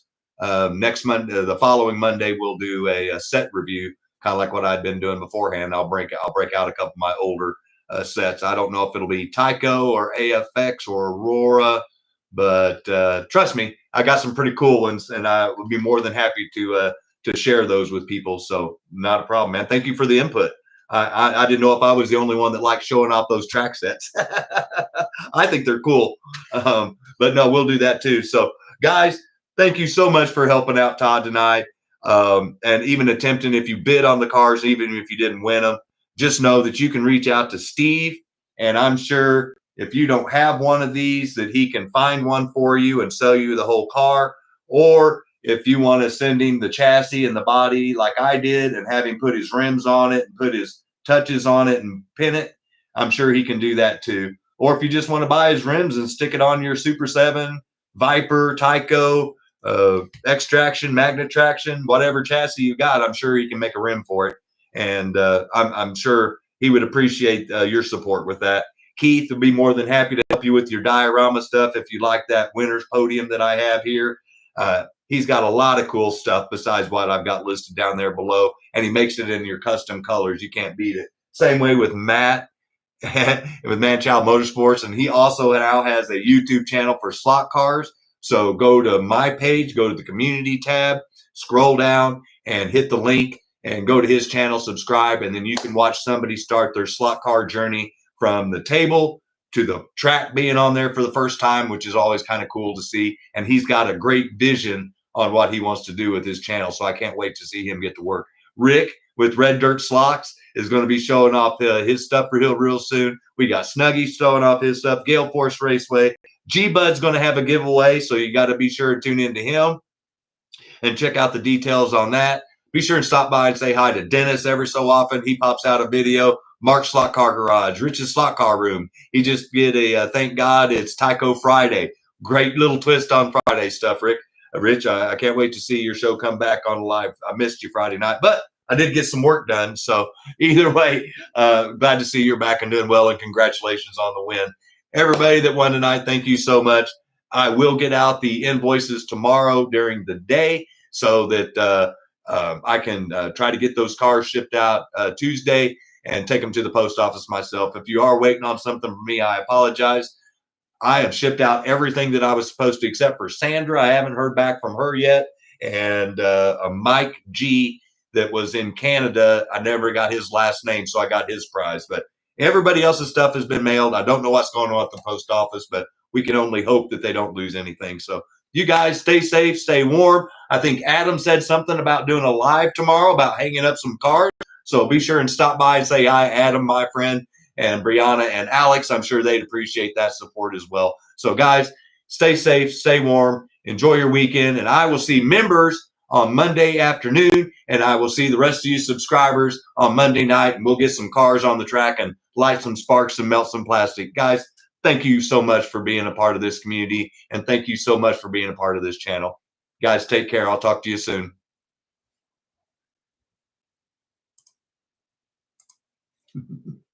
next Monday, the following Monday, we'll do a set review, kind of like what I'd been doing beforehand. I'll break out a couple of my older sets. I don't know if it'll be TYCO or AFX or Aurora, but trust me, I got some pretty cool ones, and I would be more than happy to share those with people. So not a problem, man. Thank you for the input. I didn't know if I was the only one that likes showing off those track sets. I think they're cool. But no, we'll do that too. So guys, thank you so much for helping out Todd tonight. And even attempting, if you bid on the cars, even if you didn't win them, just know that you can reach out to Steve. And I'm sure if you don't have one of these, that he can find one for you and sell you the whole car. Or if you want to send him the chassis and the body like I did and have him put his rims on it and put his touches on it and pin it, I'm sure he can do that too. Or if you just want to buy his rims and stick it on your Super 7, Viper, TYCO, X-Traction, Magnet Traction, whatever chassis you got, I'm sure he can make a rim for it. And I'm sure he would appreciate your support with that. Keith would be more than happy to help you with your diorama stuff if you like that winner's podium that I have here. He's got a lot of cool stuff besides what I've got listed down there below, and he makes it in your custom colors. You can't beat it. Same way with Matt with Manchild Motorsports, and he also now has a YouTube channel for slot cars. So go to my page, go to the community tab, scroll down and hit the link and go to his channel, subscribe, and then you can watch somebody start their slot car journey from the table to the track being on there for the first time, which is always kind of cool to see. And he's got a great vision on what he wants to do with his channel. So I can't wait to see him get to work. Rick with Red Dirt Slocks is going to be showing off his stuff for Hill real soon. We got Snuggy showing off his stuff. Gale Force Raceway. G-Bud's going to have a giveaway, so you got to be sure to tune in to him and check out the details on that. Be sure and stop by and say hi to Dennis every so often. He pops out a video. Mark's Slot Car Garage, Rich's Slot Car Room. He just did a thank God it's TYCO Friday. Great little twist on Friday stuff, Rick. Rich, I can't wait to see your show come back on live. I missed you Friday night, but I did get some work done. So either way, glad to see you're back and doing well, and congratulations on the win. Everybody that won tonight, thank you so much. I will get out the invoices tomorrow during the day so that I can try to get those cars shipped out Tuesday and take them to the post office myself. If you are waiting on something from me, I apologize. I have shipped out everything that I was supposed to, except for Sandra. I haven't heard back from her yet. And a Mike G that was in Canada, I never got his last name, so I got his prize. But everybody else's stuff has been mailed. I don't know what's going on at the post office, but we can only hope that they don't lose anything. So you guys stay safe, stay warm. I think Adam said something about doing a live tomorrow about hanging up some cards. So be sure and stop by and say hi, Adam, my friend, and Brianna and Alex. I'm sure they'd appreciate that support as well. So guys, stay safe, stay warm, enjoy your weekend, and I will see members on Monday afternoon, and I will see the rest of you subscribers on Monday night, and we'll get some cars on the track and light some sparks and melt some plastic. Guys, thank you so much for being a part of this community, and thank you so much for being a part of this channel. Guys, take care. I'll talk to you soon.